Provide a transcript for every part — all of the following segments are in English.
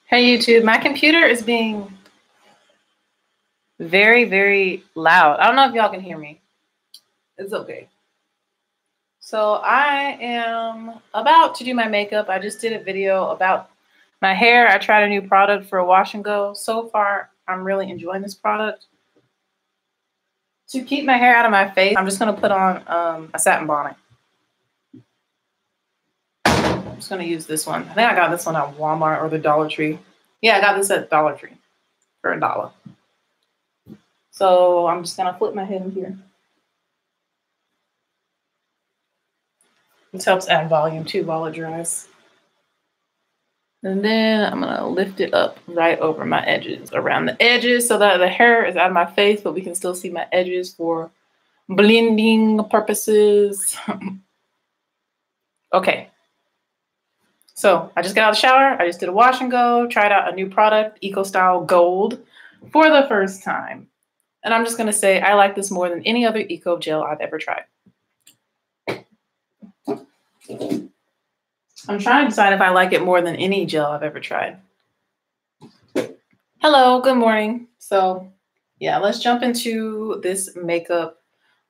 Hey YouTube, my computer is being very, very loud. I don't know if y'all can hear me. It's okay. So I am about to do my makeup. I just did a video about my hair. I tried a new product for a wash and go. So far, I'm really enjoying this product. To keep my hair out of my face, I'm just going to put on a satin bonnet. I'm just going to use this one. I think I got this one at Walmart or the Dollar Tree. Yeah, I got this at Dollar Tree for $1. So I'm just going to flip my head in here. This helps add volume too while it dries. And then I'm gonna lift it up right over my edges, around the edges, so that the hair is out of my face, but we can still see my edges for blending purposes. Okay. So I just got out of the shower. I just did a wash and go, tried out a new product, Eco Style Gold, for the first time. And I'm just gonna say I like this more than any other Eco Gel I've ever tried. I'm trying to decide if I like it more than any gel I've ever tried. Hello, good morning. So yeah, let's jump into this makeup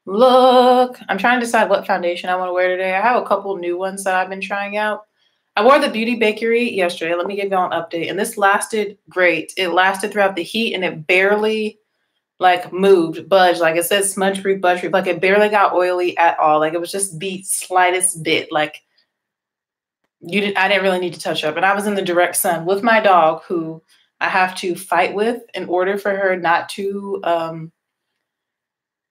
look. I'm trying to decide what foundation I want to wear today. I have a couple new ones that I've been trying out. I wore the Beauty Bakery yesterday. Let me give y'all an update. And this lasted great. It lasted throughout the heat and it barely like moved, budged. Like it says smudge free, budge free. Like it barely got oily at all. Like it was just the slightest bit. Like I didn't really need to touch up. And I was in the direct sun with my dog, who I have to fight with in order for her not to,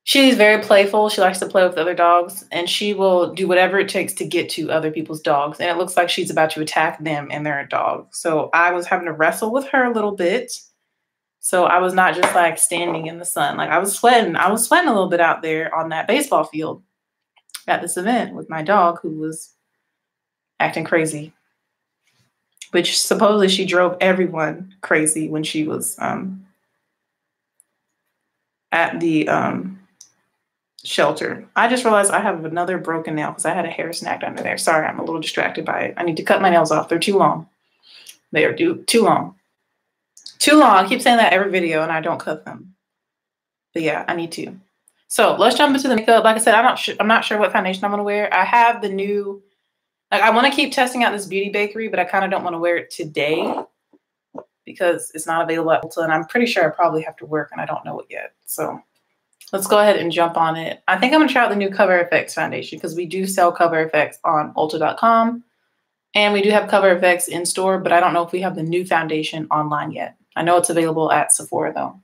she's very playful. She likes to play with other dogs and she will do whatever it takes to get to other people's dogs. And it looks like she's about to attack them and their dog. So I was having to wrestle with her a little bit. So I was not just like standing in the sun. Like I was sweating a little bit out there on that baseball field at this event with my dog, who was acting crazy, which supposedly she drove everyone crazy when she was at the shelter. I just realized I have another broken nail because I had a hair snagged under there. Sorry, I'm a little distracted by it. I need to cut my nails off. They're too long. They are too long. Too long. I keep saying that every video and I don't cut them. But yeah, I need to. So let's jump into the makeup. Like I said, I'm not sure what foundation I'm going to wear. I have the new, like I want to keep testing out this Beauty Bakery, but I kind of don't want to wear it today because it's not available at Ulta, and I'm pretty sure I probably have to work and I don't know it yet. So let's go ahead and jump on it. I think I'm going to try out the new Cover FX foundation because we do sell Cover FX on Ulta.com and we do have Cover FX in store, but I don't know if we have the new foundation online yet. I know it's available at Sephora though.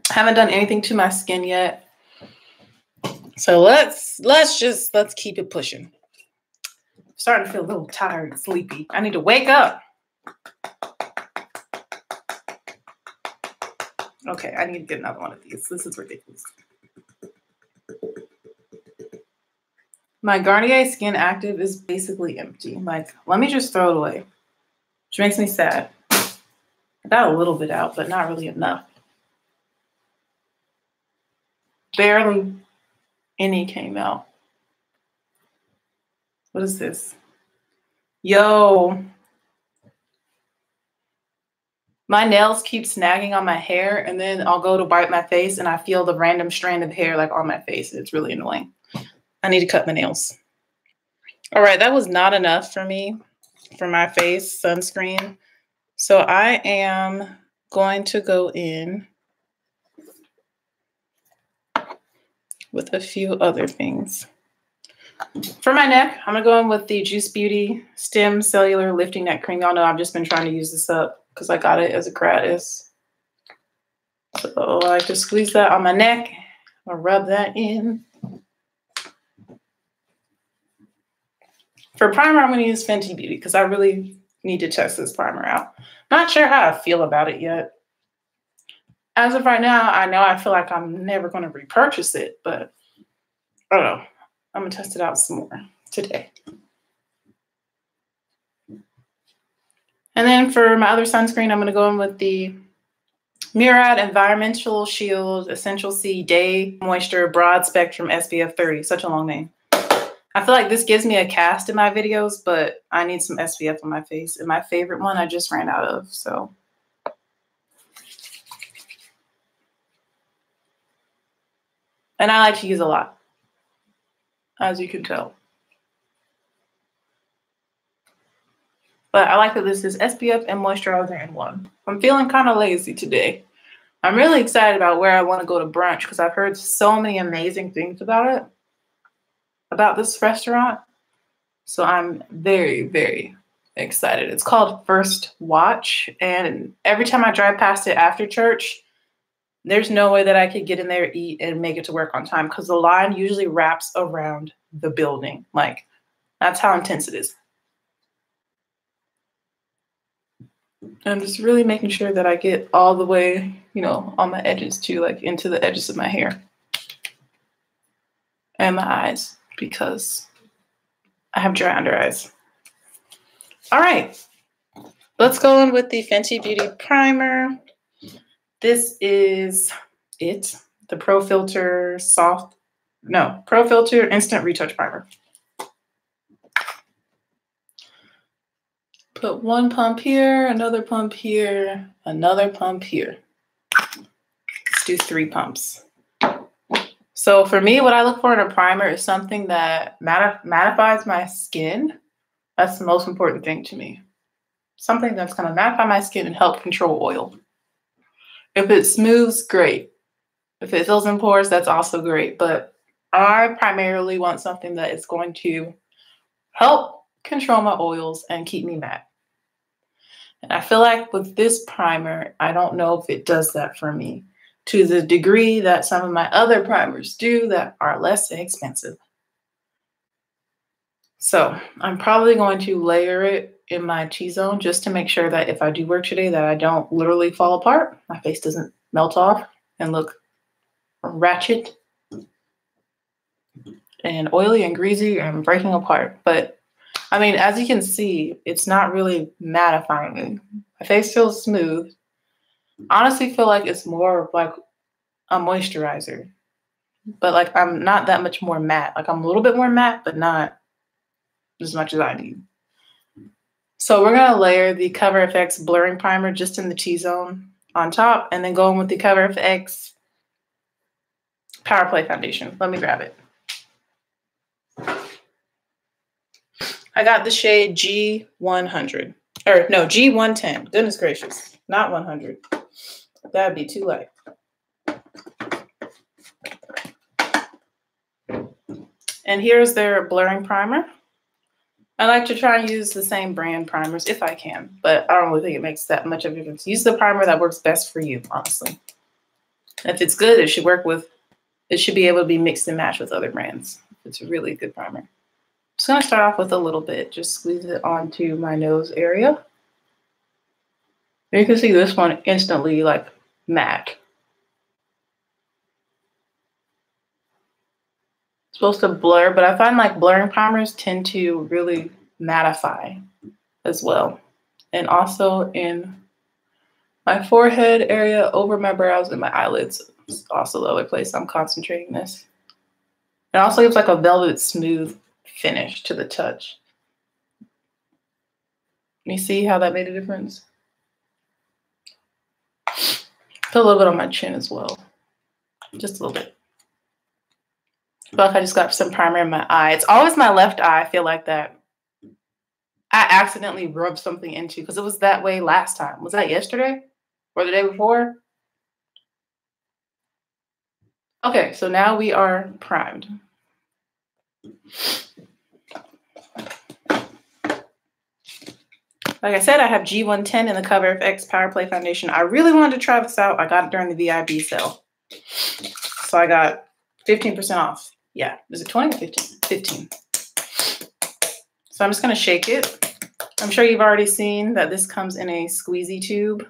Haven't done anything to my skin yet. So let's keep it pushing. I'm starting to feel a little tired and sleepy. I need to wake up. Okay, I need to get another one of these. This is ridiculous. My Garnier Skin Active is basically empty. Like, let me just throw it away, which makes me sad. I got a little bit out, but not really enough. Barely any came out. What is this? Yo. My nails keep snagging on my hair, and then I'll go to wipe my face and I feel the random strand of hair like on my face. It's really annoying. I need to cut my nails. All right, that was not enough for me for my face sunscreen. So I am going to go in with a few other things. For my neck, I'm going to go in with the Juice Beauty Stem Cellular Lifting Neck Cream. Y'all know I've just been trying to use this up because I got it as a gratis. So I like to squeeze that on my neck. I'll rub that in. For primer, I'm going to use Fenty Beauty because I really need to test this primer out. Not sure how I feel about it yet. As of right now, I feel like I'm never going to repurchase it, but I don't know. I'm going to test it out some more today. And then for my other sunscreen, I'm going to go in with the Murad Environmental Shield Essential C Day Moisture Broad Spectrum SPF 30. Such a long name. I feel like this gives me a cast in my videos, but I need some SPF on my face. And my favorite one I just ran out of, so. And I like to use a lot, as you can tell. But I like that this is SPF and moisturizer in one. I'm feeling kind of lazy today. I'm really excited about where I want to go to brunch because I've heard so many amazing things about it, about this restaurant. So I'm very, very excited. It's called First Watch. And every time I drive past it after church, there's no way that I could get in there, eat, and make it to work on time because the line usually wraps around the building. Like, that's how intense it is. I'm just really making sure that I get all the way, you know, on my edges too, like into the edges of my hair and my eyes because I have dry under eyes. All right, let's go in with the Fenty Beauty Primer. This is it, the Pro Filter Instant Retouch Primer. Put one pump here, another pump here, another pump here. Let's do 3 pumps. So for me, what I look for in a primer is something that mattifies my skin. That's the most important thing to me. Something that's going to mattify my skin and help control oil. If it smooths, great. If it fills in pores, that's also great. But I primarily want something that is going to help control my oils and keep me matte. And I feel like with this primer, I don't know if it does that for me to the degree that some of my other primers do that are less expensive. So I'm probably going to layer it in my T-zone just to make sure that if I do work today that I don't literally fall apart. My face doesn't melt off and look ratchet and oily and greasy and breaking apart. But I mean, as you can see, it's not really mattifying me. My face feels smooth. Honestly, feel like it's more like a moisturizer, but like I'm not that much more matte. Like I'm a little bit more matte, but not as much as I need. So we're gonna layer the Cover FX blurring primer just in the T-zone on top, and then go in with the Cover FX Power Play foundation. Let me grab it. I got the shade G100, or no, G110. Goodness gracious, not 100. That'd be too light. And here's their blurring primer. I like to try and use the same brand primers if I can, but I don't really think it makes that much of a difference. Use the primer that works best for you, honestly. If it's good, it should be able to be mixed and matched with other brands. It's a really good primer. I'm just gonna start off with a little bit, just squeeze it onto my nose area. You can see this one instantly like matte. It's supposed to blur, but I find like blurring primers tend to really mattify as well. And also in my forehead area, over my brows, and my eyelids is also the other place I'm concentrating this. It also gives like a velvet smooth finish to the touch. Can you see how that made a difference? Put a little bit on my chin as well. Just a little bit. I feel like I just got some primer in my eye. It's always my left eye. I feel like that I accidentally rubbed something into because it was that way last time. Was that yesterday or the day before? Okay, so now we are primed. Like I said, I have G110 in the Cover FX Power Play Foundation. I really wanted to try this out. I got it during the VIB sale. So I got 15% off. Yeah, is it 20 or 15? 15. So I'm just going to shake it. I'm sure you've already seen that this comes in a squeezy tube.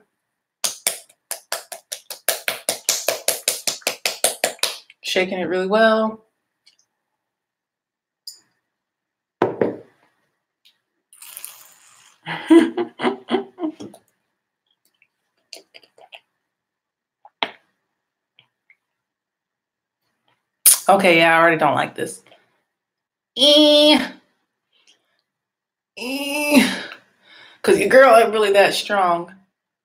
Shaking it really well. Okay, yeah, I already don't like this. Because your girl ain't really that strong.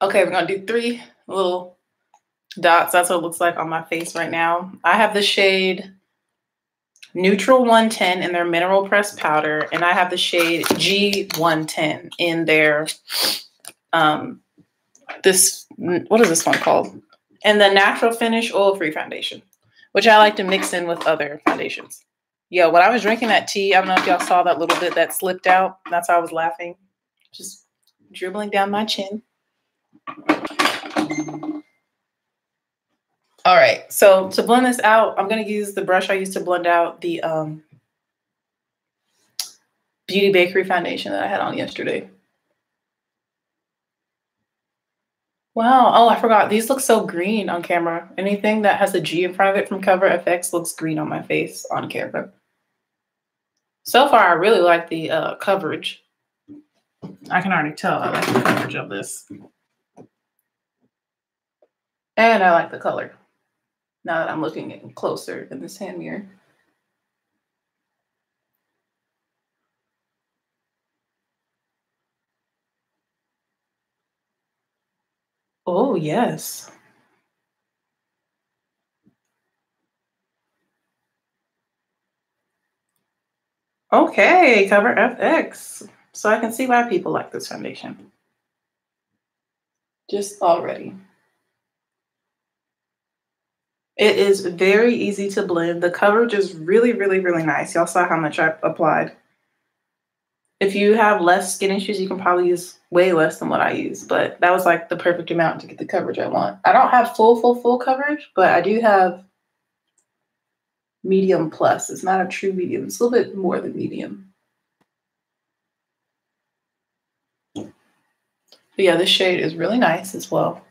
Okay, we're gonna do 3 little dots. That's what it looks like on my face right now. I have the shade Neutral 110 in their mineral pressed powder, and I have the shade G110 in their what is this one called? And the Natural Finish Oil-Free Foundation, which I like to mix in with other foundations. Yo, when I was drinking that tea, I don't know if y'all saw that little bit that slipped out. That's why I was laughing. Just dribbling down my chin. All right, so to blend this out, I'm going to use the brush I used to blend out the Beauty Bakery foundation that I had on yesterday. Wow. Oh, I forgot. These look so green on camera. Anything that has a G in front of it from Cover FX looks green on my face on camera. So far, I really like the coverage. I can already tell I like the coverage of this. And I like the color. Now that I'm looking at it closer in this hand mirror. Oh, yes. Okay, Cover FX. So I can see why people like this foundation. Just already. It is very easy to blend. The coverage is really, really, really nice. Y'all saw how much I applied. If you have less skin issues, you can probably use way less than what I use, but that was like the perfect amount to get the coverage I want. I don't have full coverage, but I do have medium plus. It's not a true medium. It's a little bit more than medium. But yeah, this shade is really nice as well.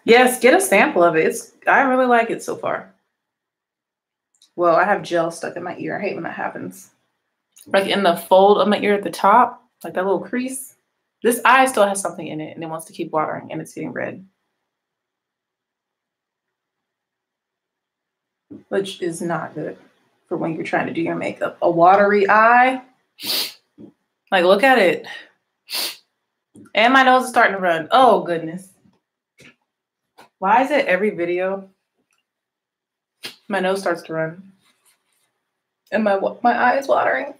Yes, get a sample of it. I really like it so far. Well, I have gel stuck in my ear. I hate when that happens. Like in the fold of my ear at the top, like that little crease. This eye still has something in it and it wants to keep watering and it's getting red. Which is not good for when you're trying to do your makeup. A watery eye. Like, look at it. And my nose is starting to run. Oh, goodness. Why is it every video my nose starts to run? And my eye is watering.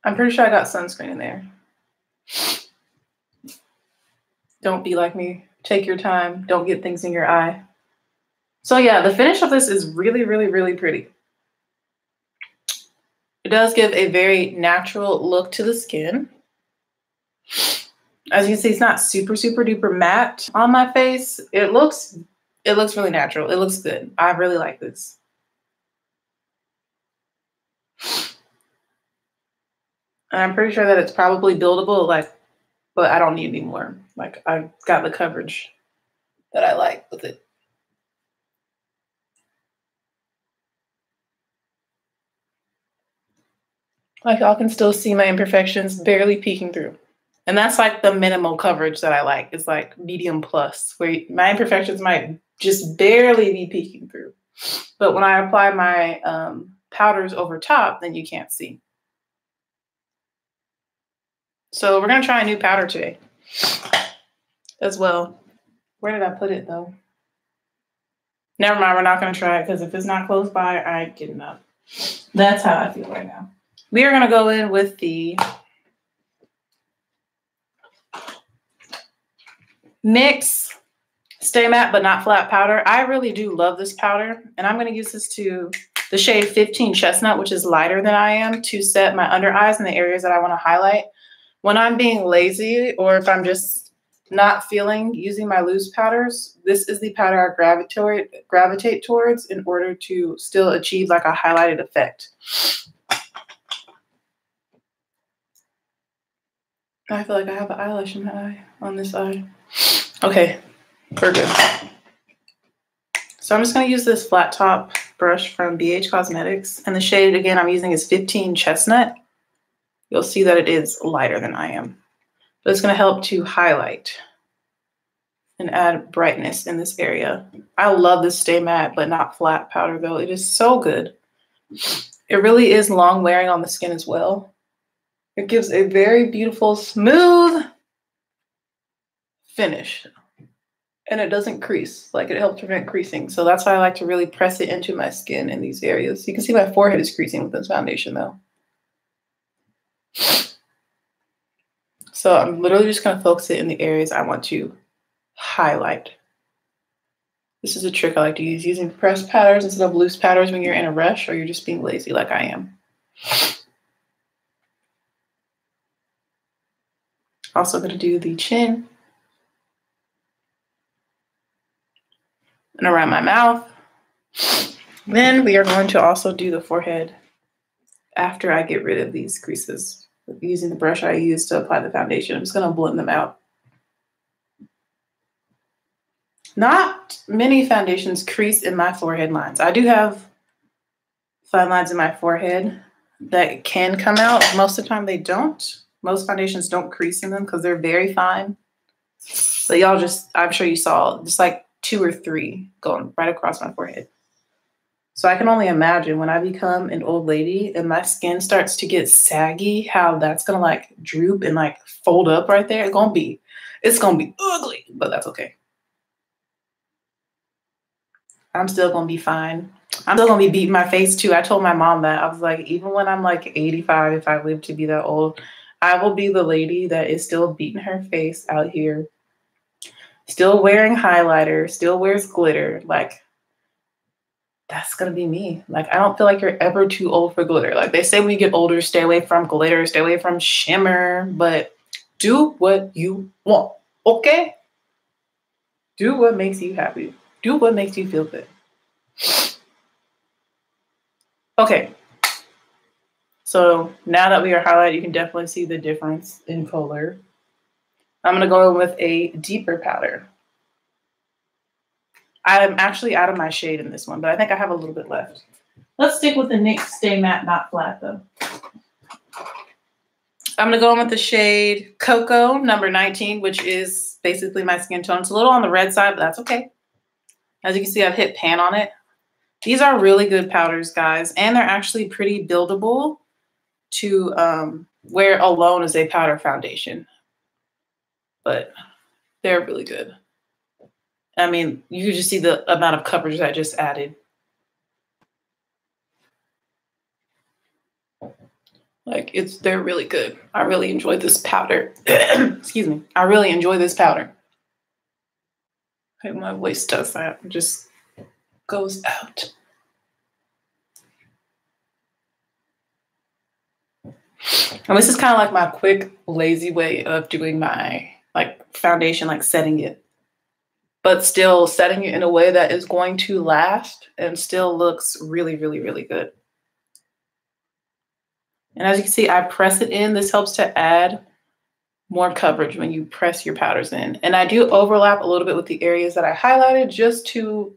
I'm pretty sure I got sunscreen in there. Don't be like me. Take your time. Don't get things in your eye. So yeah, the finish of this is really, really, really pretty. It does give a very natural look to the skin. As you can see, it's not super, super duper matte on my face. It looks really natural. It looks good. I really like this. And I'm pretty sure that it's probably buildable, but I don't need any more. Like, I got the coverage that I like with it. Like, y'all can still see my imperfections barely peeking through. And that's like the minimal coverage that I like. It's like medium plus, where my imperfections might just barely be peeking through. But when I apply my powders over top, then you can't see. So we're going to try a new powder today as well. Where did I put it, though? Never mind. We're not going to try it because if it's not close by, I ain't getting up. That's how I feel right now. We are going to go in with the NYX Stay Matte But Not Flat powder. I really do love this powder, and I'm going to use this to the shade 15 Chestnut, which is lighter than I am, to set my under eyes in the areas that I want to highlight. When I'm being lazy or if I'm just not feeling using my loose powders, this is the powder I gravitate towards in order to still achieve like a highlighted effect. I feel like I have an eyelash in my eye on this eye. Okay, we're good. So I'm just going to use this flat top brush from BH Cosmetics. And the shade, again, I'm using is 15 Chestnut. You'll see that it is lighter than I am. But it's going to help to highlight and add brightness in this area. I love this Stay Matte but Not Flat powder though. It is so good. It really is long wearing on the skin as well. It gives a very beautiful, smooth finish. And it doesn't crease, like it helps prevent creasing. So that's why I like to really press it into my skin in these areas. You can see my forehead is creasing with this foundation though. So I'm literally just gonna focus it in the areas I want to highlight. This is a trick I like to use, using pressed powders instead of loose powders when you're in a rush or you're just being lazy like I am. Also gonna do the chin and around my mouth. Then we are going to also do the forehead after I get rid of these creases. Using the brush I use to apply the foundation, I'm just gonna blend them out. Not many foundations crease in my forehead lines. I do have fine lines in my forehead that can come out. Most of the time they don't. Most foundations don't crease in them because they're very fine. So y'all just, I'm sure you saw just like 2 or 3 going right across my forehead. So I can only imagine when I become an old lady and my skin starts to get saggy, how that's gonna like droop and like fold up right there. It's gonna be ugly, but that's okay. I'm still gonna be fine. I'm still gonna be beating my face too. I told my mom that. I was like, even when I'm like 85, if I live to be that old, I will be the lady that is still beating her face out here, still wearing highlighter, still wears glitter. Like, that's gonna be me. Like, I don't feel like you're ever too old for glitter. Like they say when you get older, stay away from glitter, stay away from shimmer, but do what you want, okay? Do what makes you happy. Do what makes you feel good. Okay. So now that we are highlighted, you can definitely see the difference in color. I'm gonna go in with a deeper powder. I'm actually out of my shade in this one, but I think I have a little bit left. Let's stick with the NYX Stay Matte Not Flat though. I'm gonna go in with the shade Cocoa number 19, which is basically my skin tone. It's a little on the red side, but that's okay. As you can see, I've hit pan on it. These are really good powders, guys, and they're actually pretty buildable to wear alone as a powder foundation. But they're really good. I mean, you can just see the amount of coverage I just added. Like, they're really good. I really enjoy this powder. Excuse me. I really enjoy this powder. Okay, my voice does that. It just goes out. And this is kind of like my quick, lazy way of doing my like foundation, like setting it, but still setting it in a way that is going to last and still looks really, really, really good. And as you can see, I press it in. This helps to add more coverage when you press your powders in. And I do overlap a little bit with the areas that I highlighted just to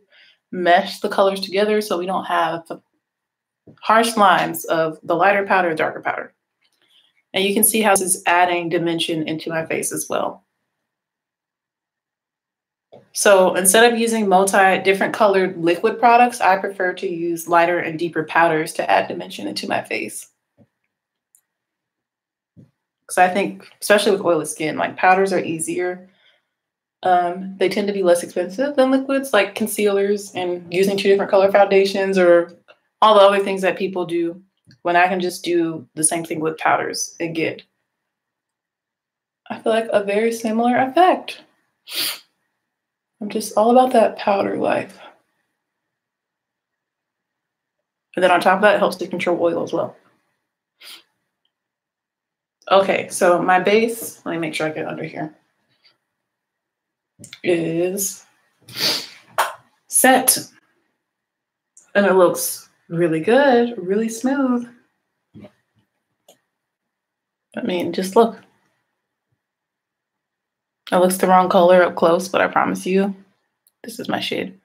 mesh the colors together so we don't have harsh lines of the lighter powder, darker powder. And you can see how this is adding dimension into my face as well. So instead of using different colored liquid products, I prefer to use lighter and deeper powders to add dimension into my face. Because I think, especially with oily skin, like powders are easier. They tend to be less expensive than liquids like concealers and using 2 different color foundations or all the other things that people do, when I can just do the same thing with powders and get, I feel like, a very similar effect. I'm just all about that powder life. And then on top of that, it helps to control oil as well. Okay, so my base, let me make sure I get under here, is set. And it looks really good, really smooth. I mean, just look. It looks the wrong color up close, but I promise you, this is my shade.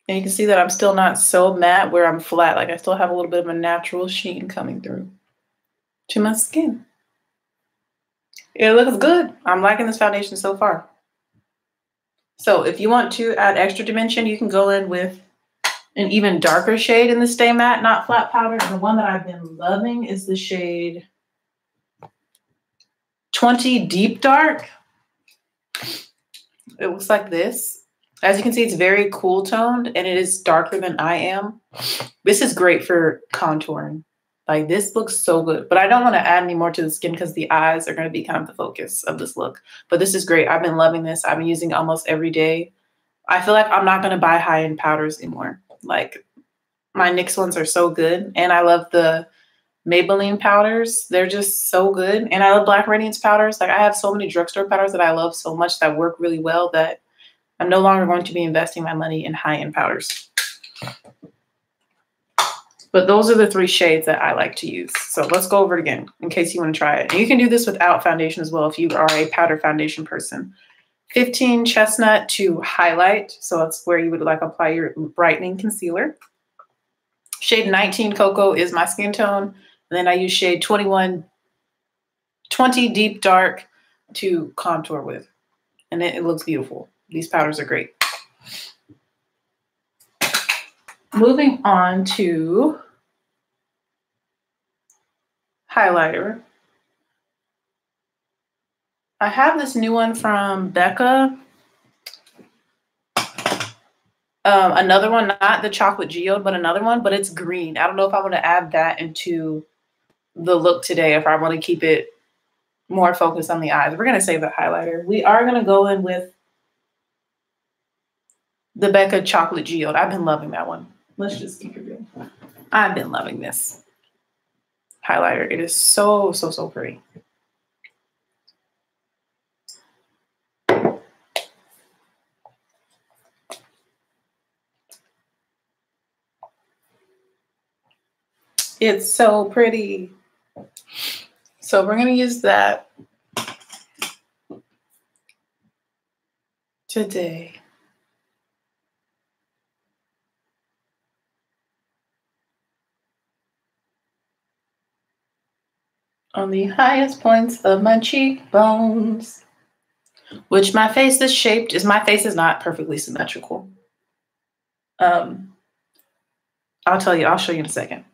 And you can see that I'm still not so matte where I'm flat. Like I still have a little bit of a natural sheen coming through to my skin. It looks good. I'm liking this foundation so far. So if you want to add extra dimension, you can go in with an even darker shade in the Stay Matte, not flat powder. And the one that I've been loving is the shade 20 Deep Dark. It looks like this. As you can see, it's very cool toned and it is darker than I am. This is great for contouring. Like this looks so good, but I don't want to add any more to the skin because the eyes are going to be kind of the focus of this look. But this is great. I've been loving this. I've been using almost every day. I feel like I'm not going to buy high-end powders anymore. Like my NYX ones are so good. And I love the Maybelline powders. They're just so good. And I love Black Radiance powders. Like I have so many drugstore powders that I love so much that work really well that I'm no longer going to be investing my money in high-end powders. But those are the 3 shades that I like to use. So let's go over it again in case you want to try it. And you can do this without foundation as well if you are a powder foundation person. 15 Chestnut to highlight. So that's where you would like apply your brightening concealer. Shade 19 Cocoa is my skin tone. And then I use shade 21 20 Deep Dark to contour with. And it looks beautiful. These powders are great. Moving on to highlighter. I have this new one from Becca. Another one, not the chocolate geode, but another one, but it's green. I don't know if I want to add that into the look today, if I want to keep it more focused on the eyes. We're going to save the highlighter. We are going to go in with the Becca chocolate geode. I've been loving that one. Let's just keep it real. I've been loving this highlighter. It is so, so, so pretty. It's so pretty. So we're going to use that today. On the highest points of my cheekbones, which my face is shaped, my face is not perfectly symmetrical. I'll tell you, I'll show you in a second.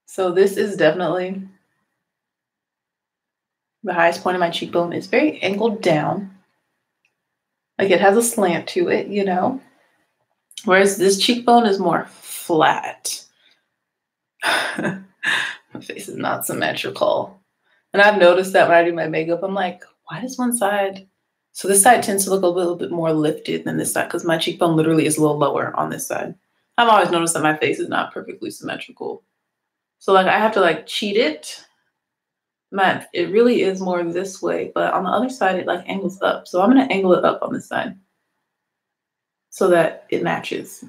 So this is definitely the highest point of my cheekbone. It's very angled down. Like it has a slant to it, you know? Whereas this cheekbone is more flat. My face is not symmetrical. And I've noticed that when I do my makeup, I'm like, why does one side? So this side tends to look a little bit more lifted than this side because my cheekbone literally is a little lower on this side. I've always noticed that my face is not perfectly symmetrical. So like I have to like cheat it. It really is more this way, but on the other side, it like angles up. So I'm going to angle it up on this side so that it matches.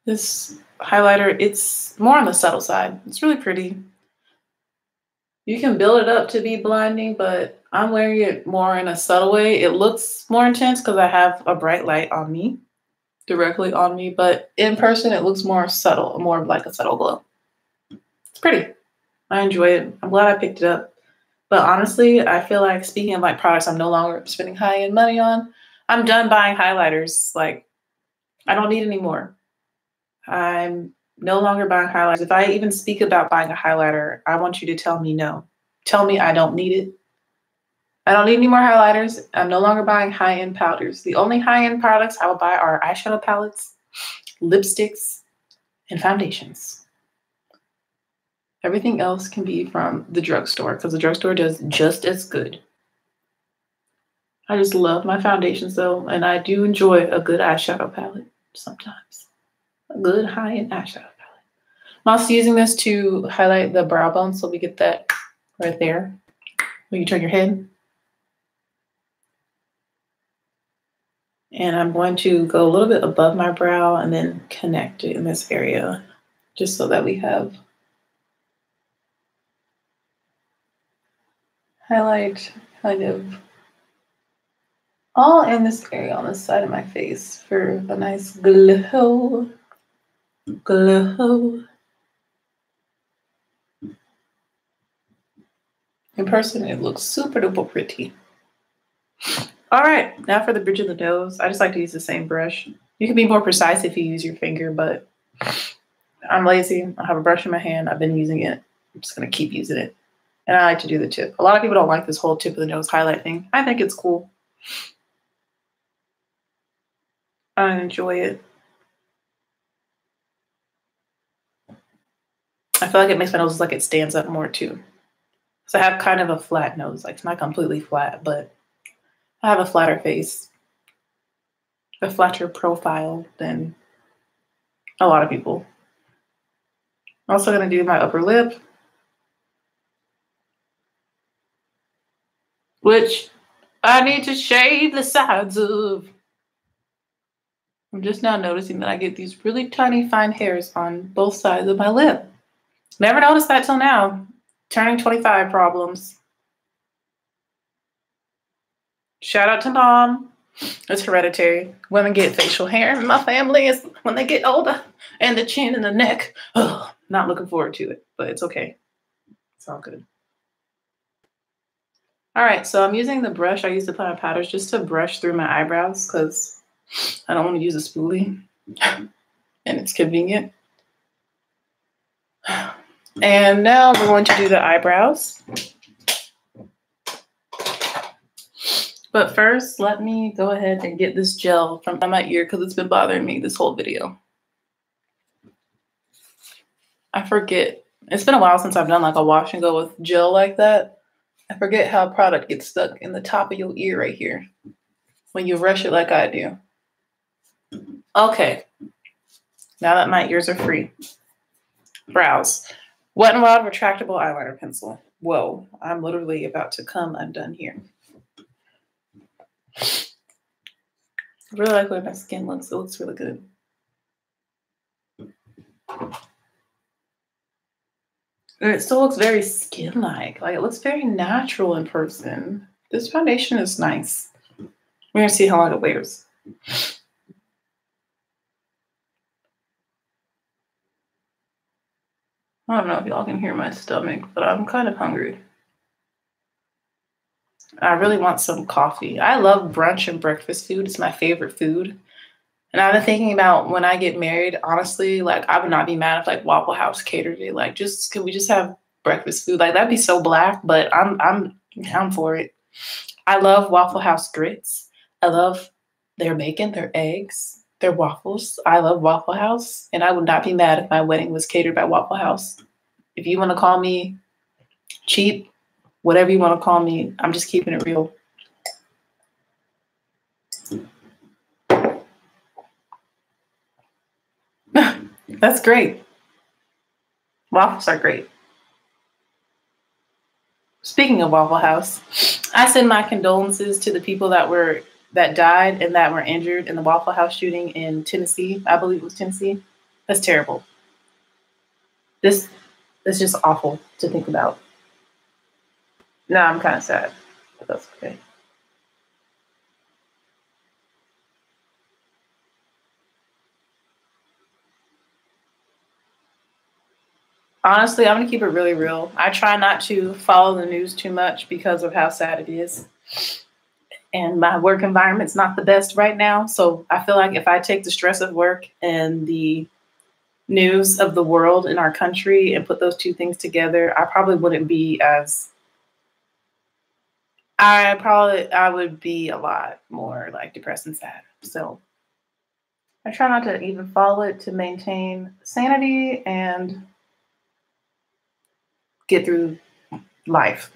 This highlighter, it's more on the subtle side. It's really pretty. You can build it up to be blinding, but I'm wearing it more in a subtle way. It looks more intense because I have a bright light on me, directly on me, but in person, it looks more subtle, more like a subtle glow. It's pretty. I enjoy it. I'm glad I picked it up. But honestly, I feel like speaking of like products I'm no longer spending high-end money on, I'm done buying highlighters. Like, I don't need any more. I'm no longer buying highlighters. If I even speak about buying a highlighter, I want you to tell me no. Tell me I don't need it. I don't need any more highlighters. I'm no longer buying high-end powders. The only high-end products I will buy are eyeshadow palettes, lipsticks, and foundations. Everything else can be from the drugstore because the drugstore does just as good. I just love my foundations though, and I do enjoy a good eyeshadow palette sometimes. A good high-end eyeshadow palette. I'm also using this to highlight the brow bone, so we get that right there when you turn your head. And I'm going to go a little bit above my brow and then connect it in this area, just so that we have highlight kind of all in this area on this side of my face for a nice glow. Glow. In person, it looks super duper pretty. All right, now for the bridge of the nose. I just like to use the same brush. You can be more precise if you use your finger, but I'm lazy. I have a brush in my hand. I've been using it. I'm just going to keep using it. And I like to do the tip. A lot of people don't like this whole tip of the nose highlight thing. I think it's cool. I enjoy it. I feel like it makes my nose look like it stands up more too. So I have kind of a flat nose. Like it's not completely flat, but I have a flatter face, a flatter profile than a lot of people. I'm also going to do my upper lip, which I need to shave the sides of. I'm just now noticing that I get these really tiny fine hairs on both sides of my lip. Never noticed that till now. Turning 25 problems. Shout out to mom. It's hereditary. Women get facial hair in my family is when they get older. And the chin and the neck. Ugh, not looking forward to it, but it's okay. It's all good. All right, so I'm using the brush I used to apply my powders just to brush through my eyebrows because I don't want to use a spoolie. And it's convenient. And now we're going to do the eyebrows. But first, let me go ahead and get this gel from my ear because it's been bothering me this whole video. I forget. It's been a while since I've done like a wash and go with gel like that. I forget how product gets stuck in the top of your ear right here when you rush it like I do. Okay. Now that my ears are free. Brows. Wet n Wild retractable eyeliner pencil. Whoa, I'm literally about to come undone here. I really like the way my skin looks. It looks really good. And it still looks very skin-like. Like it looks very natural in person. This foundation is nice. We're gonna see how long it wears. I don't know if y'all can hear my stomach, but I'm kind of hungry. I really want some coffee. I love brunch and breakfast food. It's my favorite food. And I've been thinking about when I get married, honestly, like I would not be mad if like Waffle House catered it. Like just could we just have breakfast food? Like that'd be so black, but I'm down for it. I love Waffle House grits. I love their bacon, their eggs, their waffles. I love Waffle House, and I would not be mad if my wedding was catered by Waffle House. If you want to call me cheap, whatever you want to call me, I'm just keeping it real. That's great. Waffles are great. Speaking of Waffle House, I send my condolences to the people that died and that were injured in the Waffle House shooting in Tennessee. I believe it was Tennessee. That's terrible. This is just awful to think about. No, I'm kind of sad, but that's okay. Honestly, I'm gonna keep it really real. I try not to follow the news too much because of how sad it is. And my work environment's not the best right now. So I feel like if I take the stress of work and the news of the world in our country and put those two things together, I probably wouldn't be as I would be a lot more like depressed and sad. So I try not to even follow it to maintain sanity and get through life.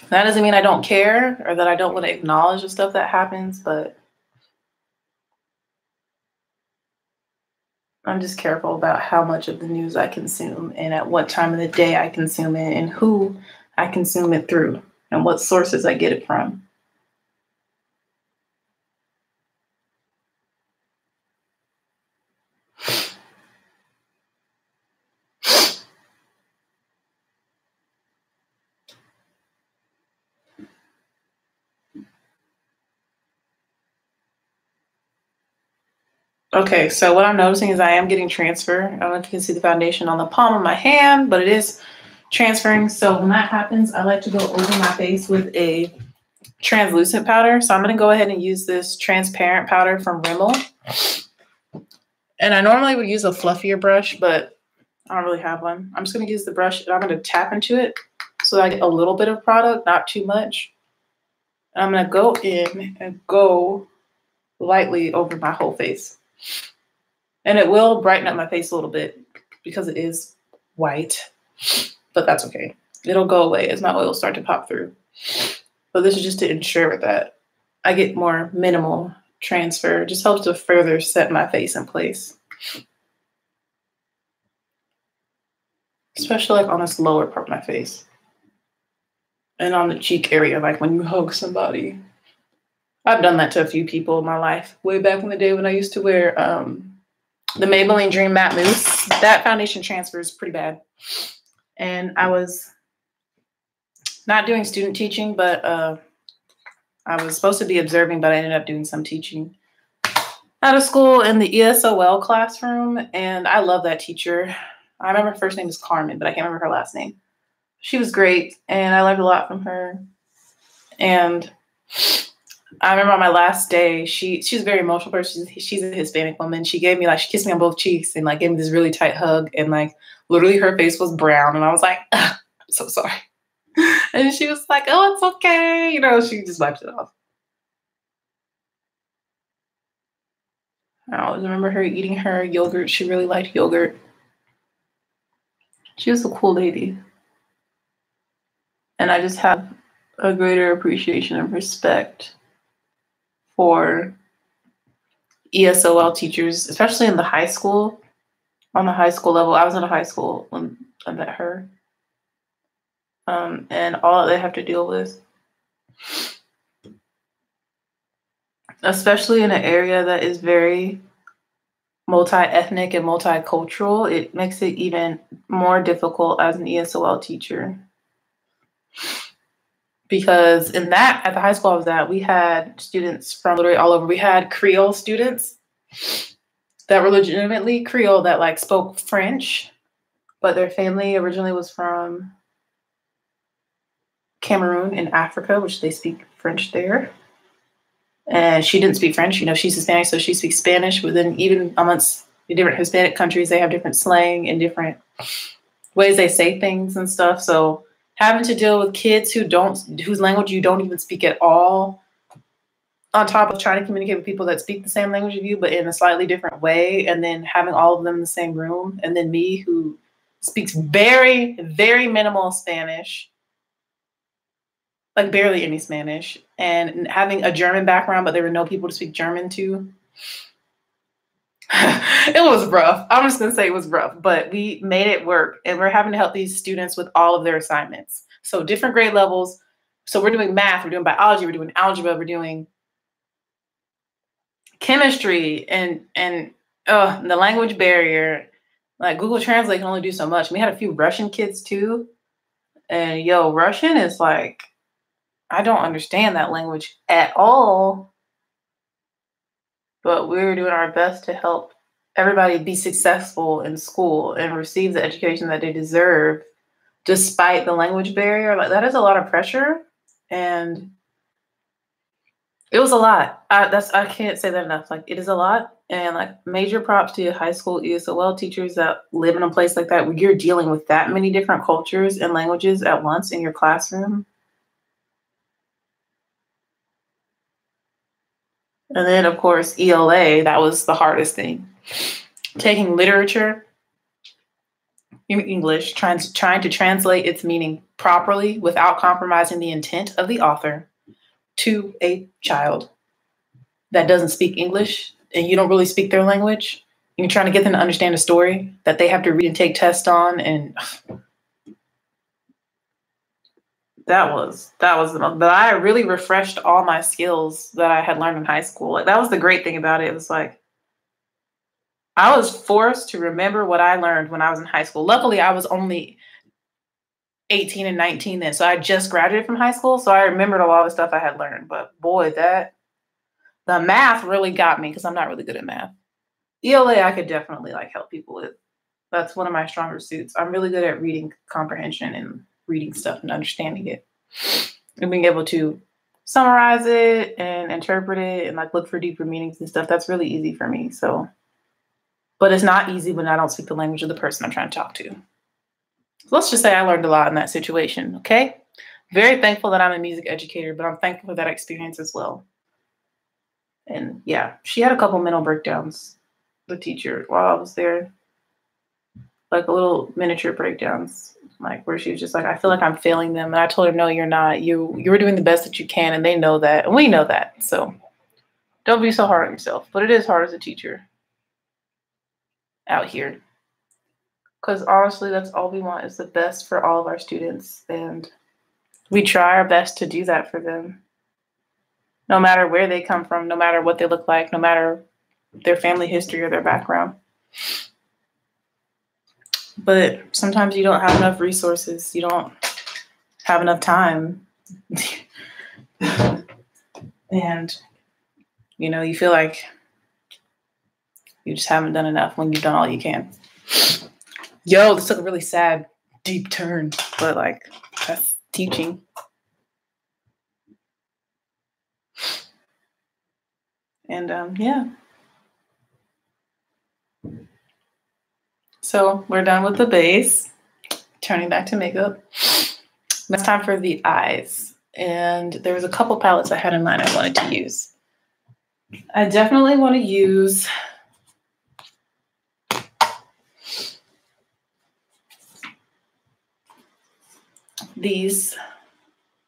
That doesn't mean I don't care or that I don't want to acknowledge the stuff that happens, but I'm just careful about how much of the news I consume and at what time of the day I consume it and who I consume it through and what sources I get it from. Okay, so what I'm noticing is I am getting transfer. I don't know if you can see the foundation on the palm of my hand, but it is transferring. So when that happens, I like to go over my face with a translucent powder. So I'm going to go ahead and use this transparent powder from Rimmel. And I normally would use a fluffier brush, but I don't really have one. I'm just going to use the brush and I'm going to tap into it so that I get a little bit of product, not too much. And I'm going to go in and go lightly over my whole face. And it will brighten up my face a little bit because it is white, but that's okay. It'll go away as my oils start to pop through. But this is just to ensure that I get more minimal transfer. It just helps to further set my face in place. Especially like on this lower part of my face. And on the cheek area, like when you hug somebody. I've done that to a few people in my life. Way back in the day when I used to wear the Maybelline Dream Matte Mousse. That foundation transfer is pretty bad. And I was not doing student teaching, but I was supposed to be observing, but I ended up doing some teaching out of school in the ESOL classroom. And I love that teacher. I remember her first name is Carmen, but I can't remember her last name. She was great, and I learned a lot from her. And I remember on my last day, she's a very emotional person. She's a Hispanic woman. She gave me she kissed me on both cheeks and gave me this really tight hug. And literally her face was brown. And I was like, I'm so sorry. And she was like, oh, it's okay. She just wiped it off. I always remember her eating her yogurt. She really liked yogurt. She was a cool lady. And I just have a greater appreciation and respect for ESOL teachers, especially in the high school. On the high school level, I was in a high school when I met her. And all they have to deal with, especially in an area that is very multi-ethnic and multicultural, it makes it even more difficult as an ESOL teacher. Because at the high school I was at, we had students from literally all over. We had Creole students that were legitimately Creole that spoke French, but their family originally was from Cameroon in Africa, which they speak French there. And she didn't speak French. She's Hispanic, so she speaks Spanish. But then even amongst the different Hispanic countries, they have different slang and different ways they say things and stuff. So having to deal with kids whose language you don't even speak at all, on top of trying to communicate with people that speak the same language as you, but in a slightly different way, and then having all of them in the same room, and then me who speaks very, very minimal Spanish, barely any Spanish, and having a German background, but there were no people to speak German to. It was rough. I'm just going to say it was rough, but we made it work, and we're having to help these students with all of their assignments. So different grade levels. So we're doing math, we're doing biology, we're doing algebra, we're doing chemistry, and the language barrier. Google Translate can only do so much. We had a few Russian kids too. And Russian is I don't understand that language at all. But we were doing our best to help everybody be successful in school and receive the education that they deserve, despite the language barrier. That is a lot of pressure, and it was a lot. I can't say that enough. It is a lot, and major props to high school ESOL teachers that live in a place like that where you're dealing with that many different cultures and languages at once in your classroom. And then, of course, ELA, that was the hardest thing. Taking literature in English, trying to translate its meaning properly without compromising the intent of the author to a child that doesn't speak English and you don't really speak their language. You're trying to get them to understand a story that they have to read and take tests on, and that was but I really refreshed all my skills that I had learned in high school. That was the great thing about it. It was I was forced to remember what I learned when I was in high school. Luckily, I was only 18 and 19 then, so I just graduated from high school, so I remembered a lot of the stuff I had learned. But boy, the math really got me because I'm not really good at math. ELA I could definitely like help people with. That's one of my stronger suits. I'm really good at reading comprehension and reading stuff and understanding it and being able to summarize it and interpret it and like look for deeper meanings and stuff. That's really easy for me. So, but it's not easy when I don't speak the language of the person I'm trying to talk to. So let's just say I learned a lot in that situation. Okay. Very thankful that I'm a music educator, but I'm thankful for that experience as well. And yeah, she had a couple mental breakdowns, the teacher, while I was there, like a little miniature breakdowns, like where she was just like, I feel like I'm failing them. And I told her, no, you're not. You're doing the best that you can. And they know that. And we know that. So don't be so hard on yourself. But it is hard as a teacher out here. Because honestly, that's all we want is the best for all of our students. And we try our best to do that for them. No matter where they come from, no matter what they look like, no matter their family history or their background. But sometimes you don't have enough resources. You don't have enough time. And, you know, you feel like you just haven't done enough when you've done all you can. Yo, this took a really sad, deep turn. But, like, that's teaching. And, yeah. So we're done with the base. Turning back to makeup. It's time for the eyes. And there was a couple palettes I had in mind I wanted to use. I definitely want to use these.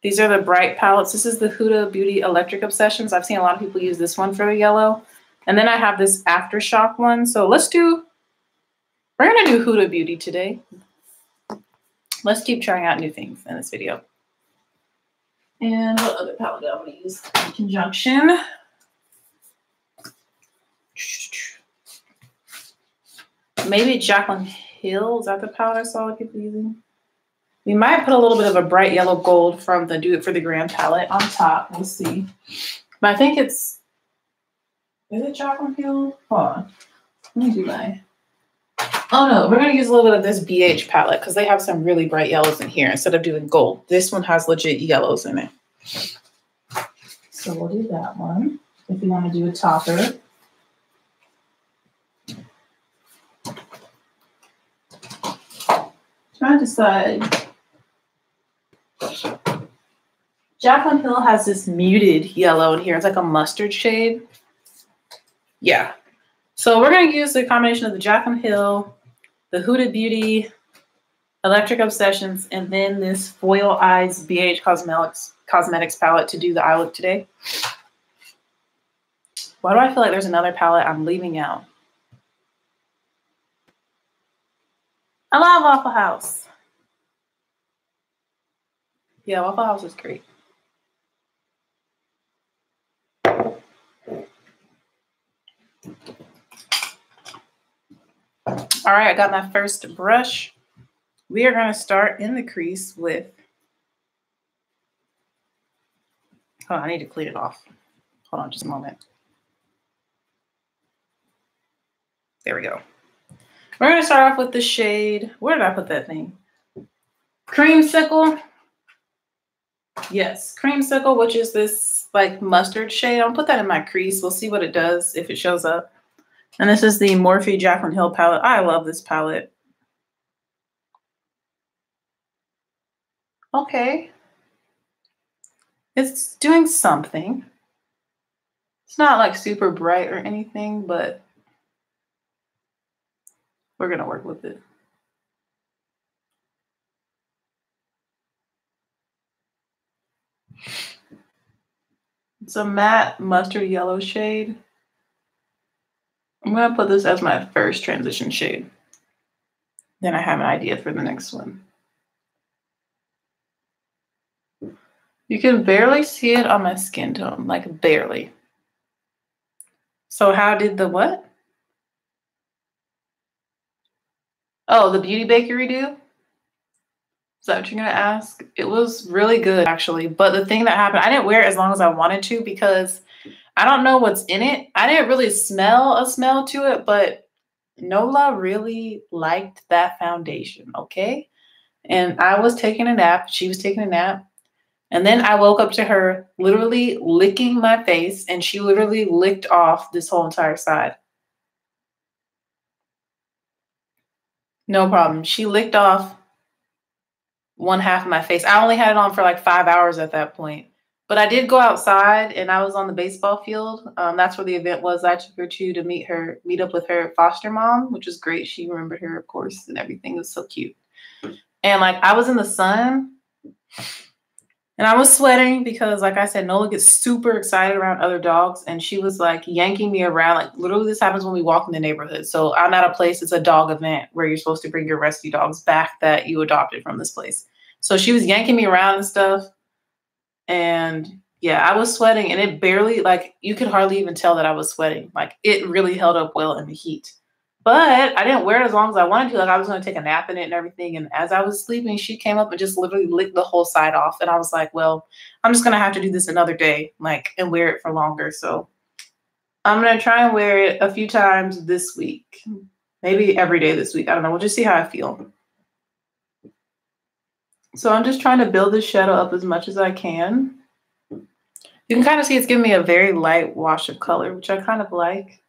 These are the bright palettes. This is the Huda Beauty Electric Obsessions. I've seen a lot of people use this one for the yellow. And then I have this Aftershock one. So we're going to do Huda Beauty today. Let's keep trying out new things in this video. And what other palette do I want to use in conjunction? Maybe Jaclyn Hill. Is that the palette I saw people using? We might put a little bit of a bright yellow gold from the Do It For The Gram palette on top. We'll see. But I think is it Jaclyn Hill? Hold on. Let me do my... Oh no, we're going to use a little bit of this BH palette because they have some really bright yellows in here instead of doing gold. This one has legit yellows in it. So we'll do that one. If you want to do a topper. Trying to decide. Jaclyn Hill has this muted yellow in here. It's like a mustard shade. Yeah. So we're going to use the combination of the Jaclyn Hill, the Huda Beauty, Electric Obsessions, and then this Foil Eyes BH Cosmetics palette to do the eye look today. Why do I feel like there's another palette I'm leaving out? I love Waffle House. Yeah, Waffle House is great. All right, I got my first brush. We are going to start in the crease with... Oh, I need to clean it off. Hold on just a moment. There we go. We're going to start off with the shade... Where did I put that thing? Creamsicle. Yes, Creamsicle, which is this like mustard shade. I'll put that in my crease. We'll see what it does if it shows up. And this is the Morphe Jaclyn Hill palette. I love this palette. Okay. It's doing something. It's not like super bright or anything, but we're going to work with it. It's a matte mustard yellow shade. I'm going to put this as my first transition shade. Then I have an idea for the next one. You can barely see it on my skin tone, like barely. So how did the what? Oh, the Beauty Bakery do? Is that what you're going to ask? It was really good, actually. But the thing that happened, I didn't wear it as long as I wanted to because I don't know what's in it. I didn't really smell a smell to it, but Nola really liked that foundation, okay? And I was taking a nap. She was taking a nap. And then I woke up to her literally licking my face, and she literally licked off this whole entire side. No problem. She licked off one half of my face. I only had it on for like 5 hours at that point. But I did go outside and I was on the baseball field. That's where the event was. I took her to meet up with her foster mom, which was great. She remembered her, of course, and everything. It was so cute. And like I was in the sun and I was sweating because, like I said, Nola gets super excited around other dogs. And she was like yanking me around. Like literally this happens when we walk in the neighborhood. So I'm at a place, it's a dog event where you're supposed to bring your rescue dogs back that you adopted from this place. So she was yanking me around and stuff. And yeah, I was sweating and it barely, like, you could hardly even tell that I was sweating. Like, it really held up well in the heat. But I didn't wear it as long as I wanted to. Like, I was going to take a nap in it and everything. And as I was sleeping, she came up and just literally licked the whole side off. And I was like, well, I'm just going to have to do this another day, like, and wear it for longer. So I'm going to try and wear it a few times this week. Maybe every day this week. I don't know. We'll just see how I feel. So I'm just trying to build this shadow up as much as I can. You can kind of see it's giving me a very light wash of color, which I kind of like.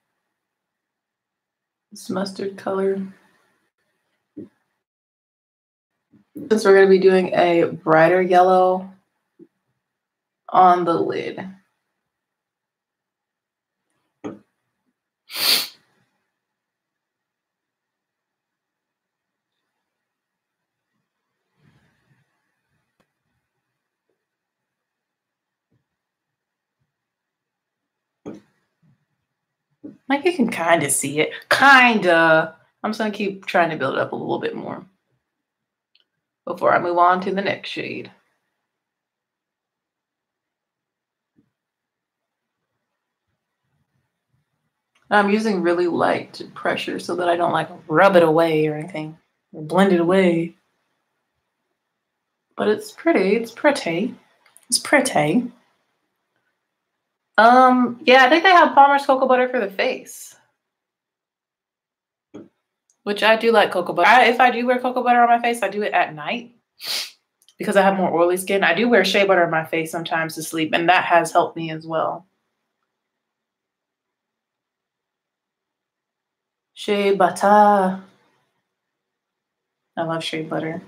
This mustard color. Since we're going to be doing a brighter yellow on the lid. Like you can kind of see it. Kinda. I'm just going to keep trying to build it up a little bit more before I move on to the next shade. I'm using really light pressure so that I don't like rub it away or anything or blend it away. But it's pretty. It's pretty. It's pretty. Yeah, I think they have Palmer's cocoa butter for the face. Which I do like cocoa butter. If I do wear cocoa butter on my face, I do it at night because I have more oily skin. I do wear shea butter on my face sometimes to sleep, and that has helped me as well. Shea butter. I love shea butter.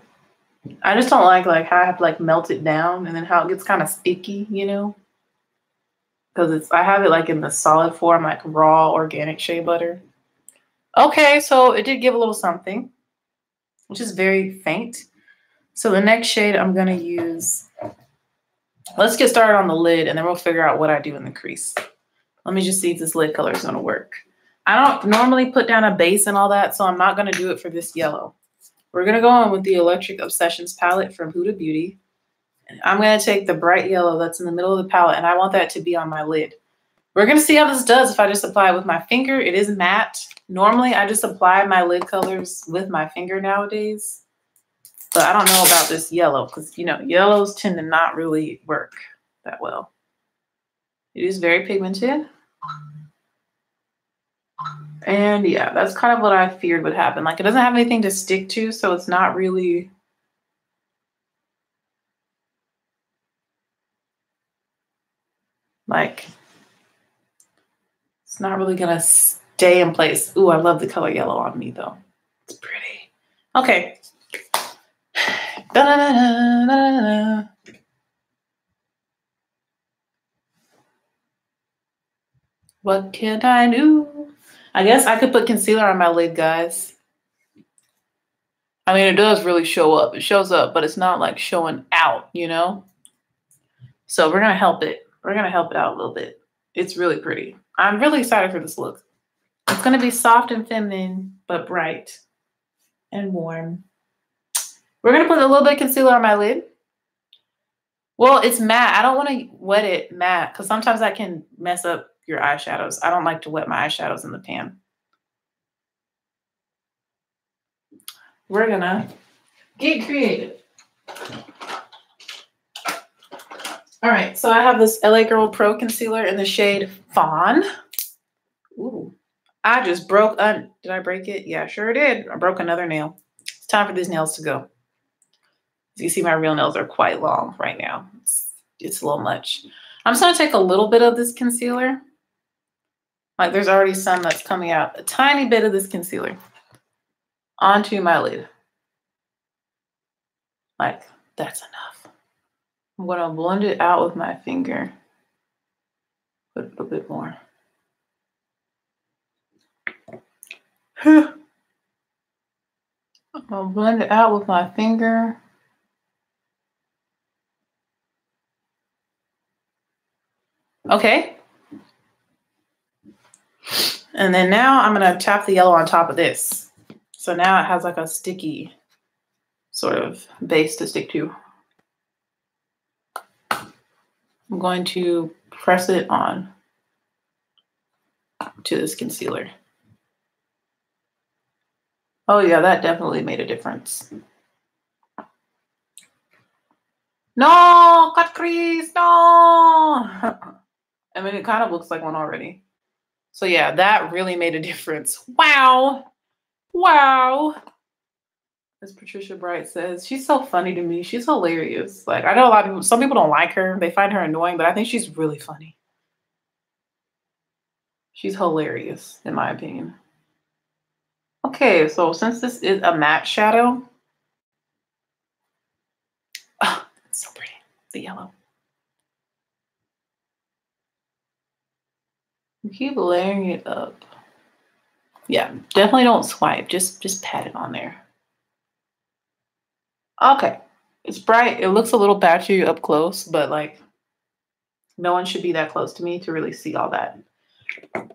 I just don't like how I have to like melt it down and then how it gets kind of sticky, you know? Because I have it like in the solid form, like raw organic shea butter. Okay, so it did give a little something, which is very faint. So the next shade I'm going to use, let's get started on the lid and then we'll figure out what I do in the crease. Let me just see if this lid color is going to work. I don't normally put down a base and all that, so I'm not going to do it for this yellow. We're going to go in with the Electric Obsessions palette from Huda Beauty. I'm going to take the bright yellow that's in the middle of the palette, and I want that to be on my lid. We're going to see how this does if I just apply it with my finger. It is matte. Normally, I just apply my lid colors with my finger nowadays. But I don't know about this yellow because, you know, yellows tend to not really work that well. It is very pigmented. And yeah, that's kind of what I feared would happen. Like, it doesn't have anything to stick to, so it's not really... like, it's not really gonna stay in place. Ooh, I love the color yellow on me though. It's pretty. Okay. Da-da-da-da-da-da. What can I do? I guess I could put concealer on my lid, guys. I mean, it does really show up. It shows up, but it's not like showing out, you know? So we're gonna help it. We're gonna help it out a little bit. It's really pretty. I'm really excited for this look. It's gonna be soft and feminine, but bright and warm. We're gonna put a little bit of concealer on my lid. Well, it's matte. I don't want to wet it matte because sometimes that can mess up your eyeshadows. I don't like to wet my eyeshadows in the pan. We're gonna get creative. All right, so I have this LA Girl Pro Concealer in the shade Fawn. Ooh, I just broke, did I break it? Yeah, sure did. I broke another nail. It's time for these nails to go. As you see, my real nails are quite long right now. It's a little much. I'm just gonna take a little bit of this concealer. Like there's already some that's coming out. A tiny bit of this concealer onto my lid. Like that's enough. I'm gonna blend it out with my finger. Put a little bit more. I'll blend it out with my finger. Okay. And then now I'm gonna tap the yellow on top of this. So now it has like a sticky sort of base to stick to. I'm going to press it on to this concealer. Oh yeah, that definitely made a difference. No, cut crease, no. I mean, it kind of looks like one already. So yeah, that really made a difference. Wow. Wow. As Patricia Bright says, she's so funny to me. She's hilarious. Like, I know a lot of people, some people don't like her. They find her annoying, but I think she's really funny. She's hilarious, in my opinion. Okay, so since this is a matte shadow, oh, it's so pretty, the yellow. You keep layering it up. Yeah, definitely don't swipe. Just pat it on there. Okay, it's bright. It looks a little patchy up close, but like no one should be that close to me to really see all that.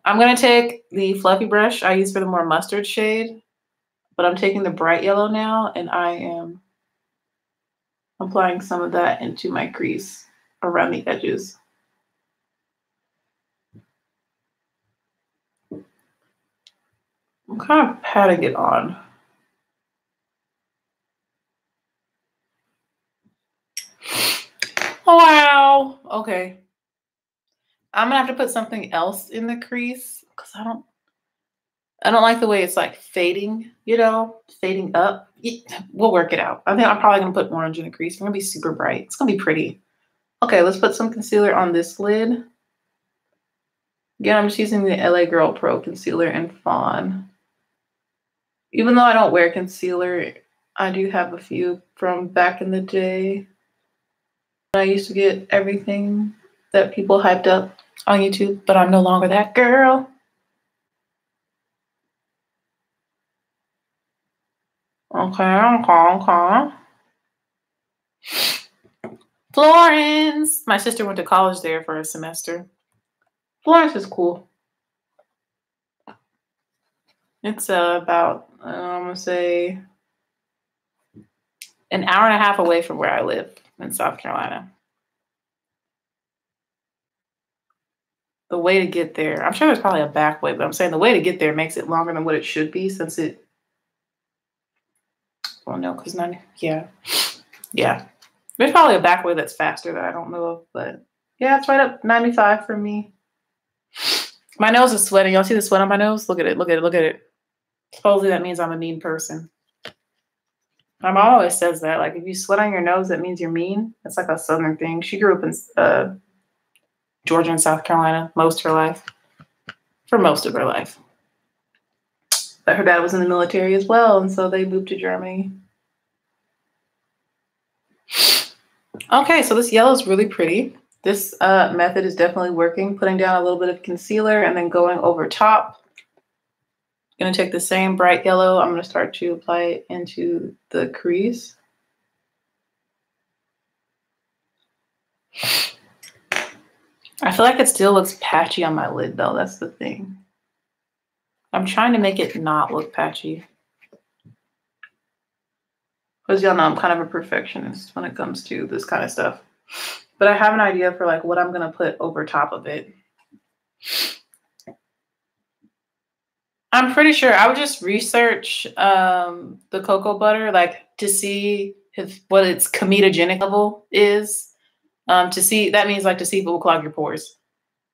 I'm gonna take the fluffy brush I use for the more mustard shade, but I'm taking the bright yellow now and I am applying some of that into my crease around the edges. I'm kind of patting it on. Oh, wow. Okay. I'm gonna have to put something else in the crease because I don't like the way it's like fading, you know, fading up. We'll work it out. I think I'm probably gonna put orange in the crease. It's gonna be super bright. It's gonna be pretty. Okay, let's put some concealer on this lid. Again, I'm just using the LA Girl Pro Concealer in Fawn. Even though I don't wear concealer, I do have a few from back in the day. I used to get everything that people hyped up on YouTube, but I'm no longer that girl. Okay. Florence. My sister went to college there for a semester. Florence is cool. It's about, I'm going to say, an hour and a half away from where I live in South Carolina. The way to get there, I'm sure there's probably a back way, but I'm saying the way to get there makes it longer than what it should be since it, well, no, because yeah. There's probably a back way that's faster that I don't know of, but yeah, it's right up 95 for me. My nose is sweating. Y'all see the sweat on my nose? Look at it, look at it, look at it. Supposedly that means I'm a mean person. My mom always says that, like, if you sweat on your nose, that means you're mean. It's like a Southern thing. She grew up in Georgia and South Carolina most of her life. For most of her life. But her dad was in the military as well, and so they moved to Germany. Okay, so this yellow is really pretty. This method is definitely working. Putting down a little bit of concealer and then going over top. I'm going to take the same bright yellow. I'm going to start to apply it into the crease. I feel like it still looks patchy on my lid though. That's the thing. I'm trying to make it not look patchy. Because y'all know I'm kind of a perfectionist when it comes to this kind of stuff. But I have an idea for like what I'm going to put over top of it. I'm pretty sure I would just research the cocoa butter, like to see what its comedogenic level is. To see, that means like to see if it will clog your pores.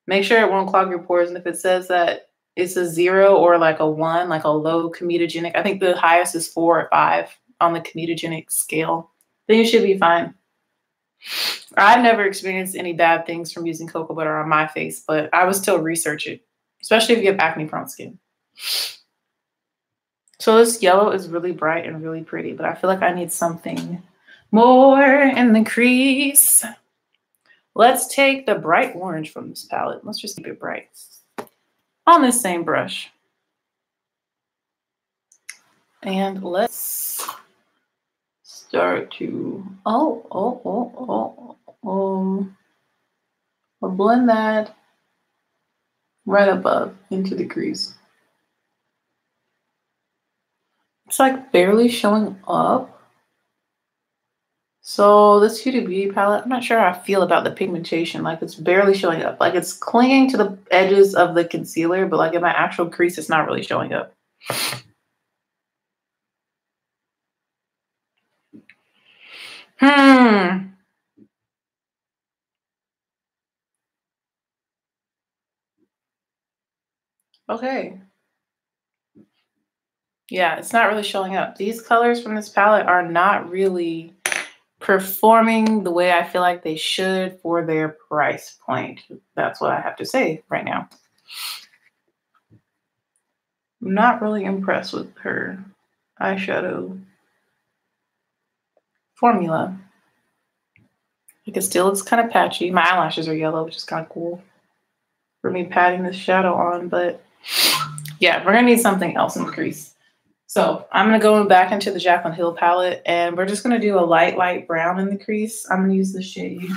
Make sure it won't clog your pores. And if it says that it's a 0 or like a 1, like a low comedogenic, I think the highest is 4 or 5 on the comedogenic scale, then you should be fine. I've never experienced any bad things from using cocoa butter on my face, but I would still research it, especially if you have acne prone skin. So this yellow is really bright and really pretty, but I feel like I need something more in the crease. Let's take the bright orange from this palette. Let's just keep it bright on this same brush. And let's start to, I'll blend that right above into the crease. It's like barely showing up. So this Huda Beauty palette, I'm not sure how I feel about the pigmentation. Like it's barely showing up. Like it's clinging to the edges of the concealer, but like in my actual crease, it's not really showing up. Okay. Yeah, it's not really showing up. These colors from this palette are not really performing the way I feel like they should for their price point. That's what I have to say right now. I'm not really impressed with her eyeshadow formula. Like it still looks kind of patchy. My eyelashes are yellow, which is kind of cool for me patting this shadow on, but yeah, we're gonna need something else in the crease. So I'm gonna go back into the Jaclyn Hill palette and we're just gonna do a light brown in the crease. I'm gonna use the shade,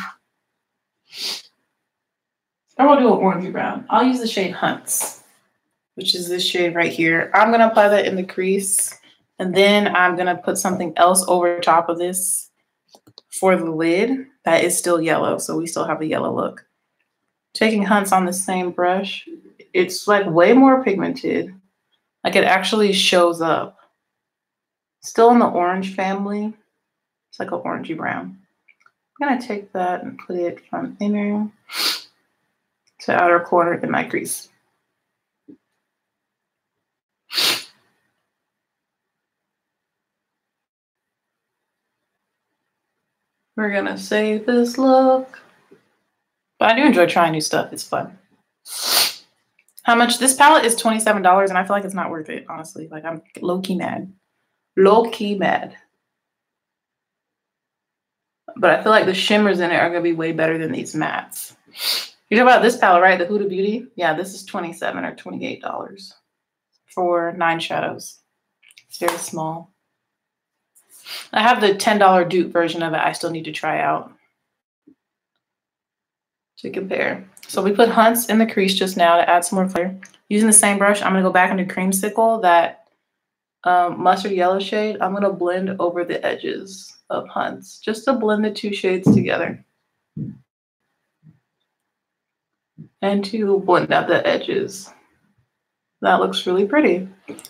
or we'll do an orangey brown. I'll use the shade Hunts, which is this shade right here. I'm gonna apply that in the crease and then I'm gonna put something else over top of this for the lid that is still yellow. So we still have a yellow look. Taking Hunts on the same brush, it's like way more pigmented. Like it actually shows up. Still in the orange family. It's like an orangey brown. I'm gonna take that and put it from inner to outer corner in my crease. We're gonna save this look. But I do enjoy trying new stuff. It's fun. How much? This palette is $27 and I feel like it's not worth it, honestly. Like I'm low-key mad. Low-key mad. But I feel like the shimmers in it are gonna be way better than these mattes. You're talking about this palette, right? The Huda Beauty? Yeah, this is $27 or $28 for 9 shadows. It's very small. I have the $10 dupe version of it. I still need to try out to compare. So we put Hunts in the crease just now to add some more color. Using the same brush, I'm gonna go back into Creamsicle, that mustard yellow shade. I'm gonna blend over the edges of Hunts, just to blend the 2 shades together. And to blend out the edges. That looks really pretty.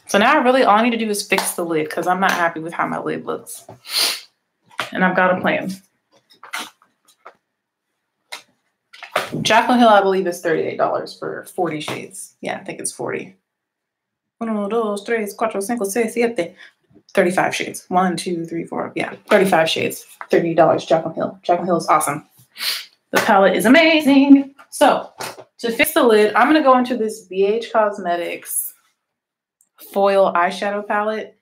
So now all I need to do is fix the lid because I'm not happy with how my lid looks. And I've got a plan. Jaclyn Hill, I believe, is $38 for 40 shades. Yeah, I think it's 40. 1, 2, 3, 4, 5, 6, 7. 35 shades. 1, 2, 3, 4. Yeah, 35 shades. $30. Jaclyn Hill. Jaclyn Hill is awesome. The palette is amazing. So to fix the lid, I'm going to go into this BH Cosmetics foil eyeshadow palette.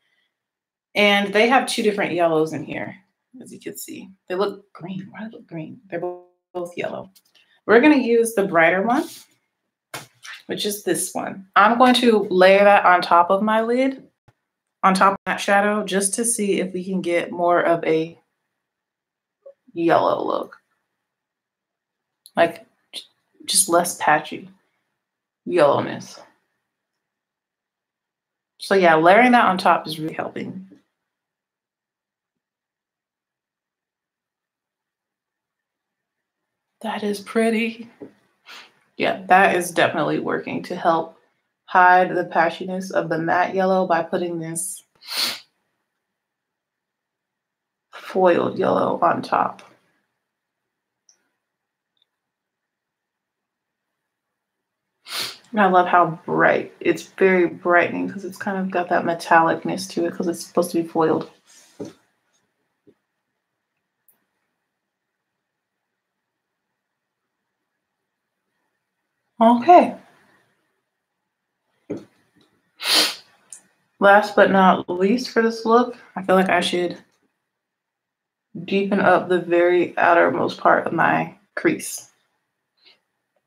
And they have 2 different yellows in here, as you can see. They look green. Why do they look green? They're both yellow. We're going to use the brighter one, which is this one. I'm going to layer that on top of my lid, on top of that shadow, just to see if we can get more of a yellow look. Like just less patchy yellowness. So yeah, layering that on top is really helping. That is pretty. Yeah, that is definitely working to help hide the patchiness of the matte yellow by putting this foiled yellow on top. And I love how bright. It's very brightening because it's kind of got that metallicness to it because it's supposed to be foiled. Okay. Last but not least for this look, I feel like I should deepen up the very outermost part of my crease.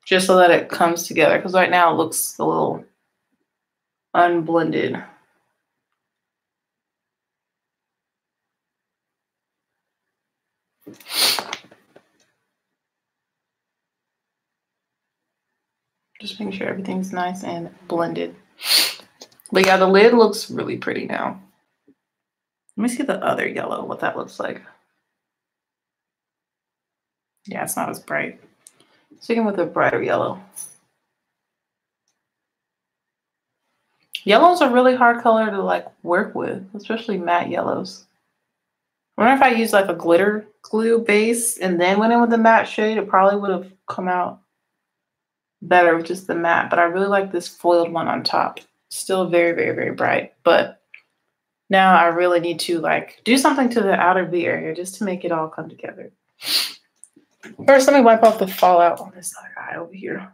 Just so that it comes together. Because right now it looks a little unblended. Just making sure everything's nice and blended. But yeah, the lid looks really pretty now. Let me see the other yellow, what that looks like. Yeah, it's not as bright. Sticking with a brighter yellow. Yellow's a really hard color to like work with, especially matte yellows. I wonder if I used like a glitter glue base and then went in with the matte shade, it probably would have come out better with just the matte, but I really like this foiled one on top. Still very, very, very bright, but now I really need to like do something to the outer V area just to make it all come together. First, let me wipe off the fallout on this other eye over here.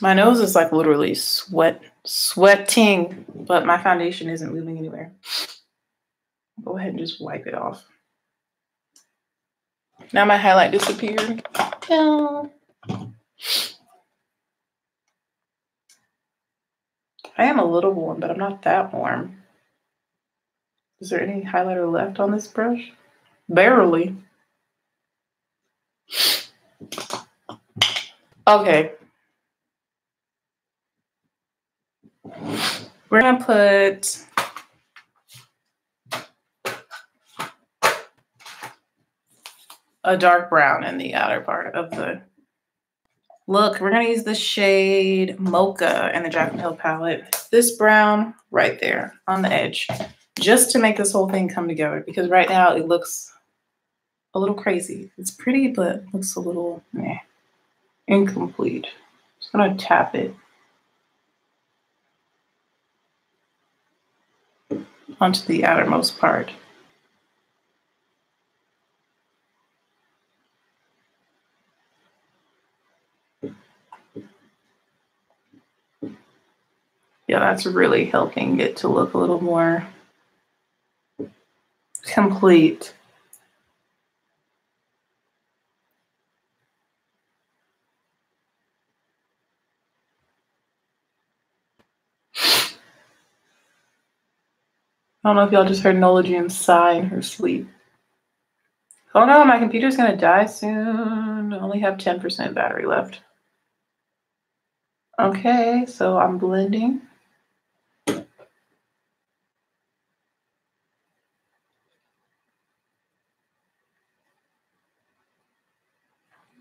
My nose is like literally sweating, but my foundation isn't moving anywhere. Go ahead and just wipe it off. Now my highlight disappeared. Yeah. I am a little warm, but I'm not that warm. Is there any highlighter left on this brush? Barely. Okay. We're gonna put a dark brown in the outer part of the look. We're gonna use the shade Mocha in the Jaclyn Hill palette. This brown right there on the edge, just to make this whole thing come together, because right now it looks a little crazy. It's pretty, but looks a little incomplete. Just gonna tap it onto the outermost part. Yeah, that's really helping it to look a little more complete. I don't know if y'all just heard Nola June sigh in her sleep. Oh no, my computer's gonna die soon. I only have 10% battery left. Okay, so I'm blending.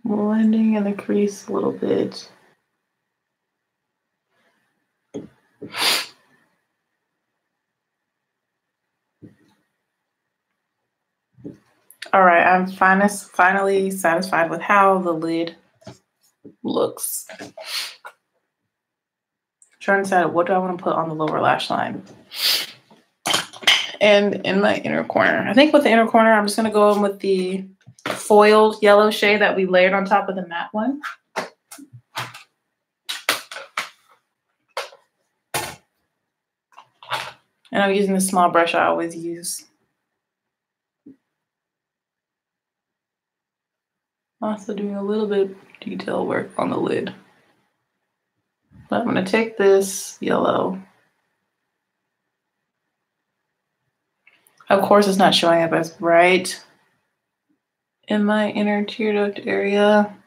Blending in the crease a little bit. All right, I'm finally satisfied with how the lid looks. Trying to decide what do I want to put on the lower lash line. And in my inner corner. I think with the inner corner, I'm just gonna go in with the foiled yellow shade that we layered on top of the matte one. And I'm using the small brush I always use. Also doing a little bit of detail work on the lid. But I'm gonna take this yellow. Of course, it's not showing up as bright in my inner tear duct area.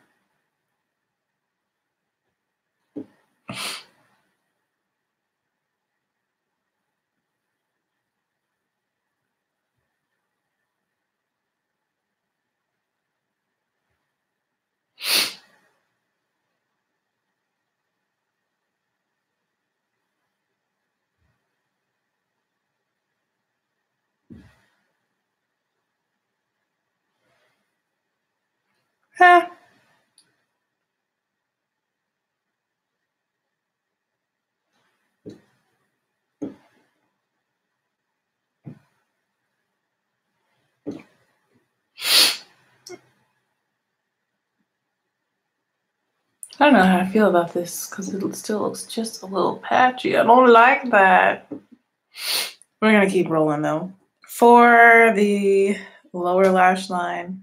I don't know how I feel about this because it still looks just a little patchy. I don't like that. We're gonna keep rolling though. For the lower lash line,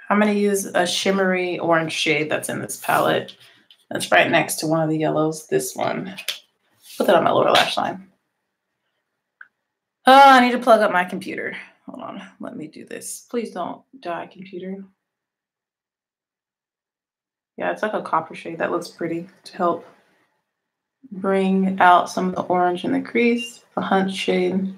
I'm gonna use a shimmery orange shade that's in this palette. That's right next to one of the yellows, this one. Put that on my lower lash line. Oh, I need to plug up my computer. Hold on, let me do this. Please don't die, computer. Yeah, it's like a copper shade that looks pretty to help bring out some of the orange in the crease, a hunch shade.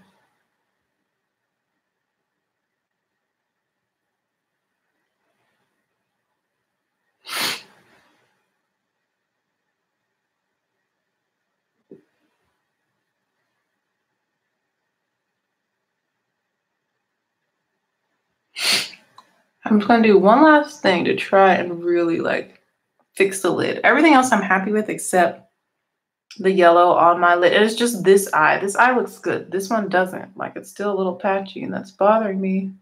I'm just gonna do one last thing to try and really like fix the lid. Everything else I'm happy with except the yellow on my lid. It's just this eye. This eye looks good. This one doesn't. Like it's still a little patchy and that's bothering me.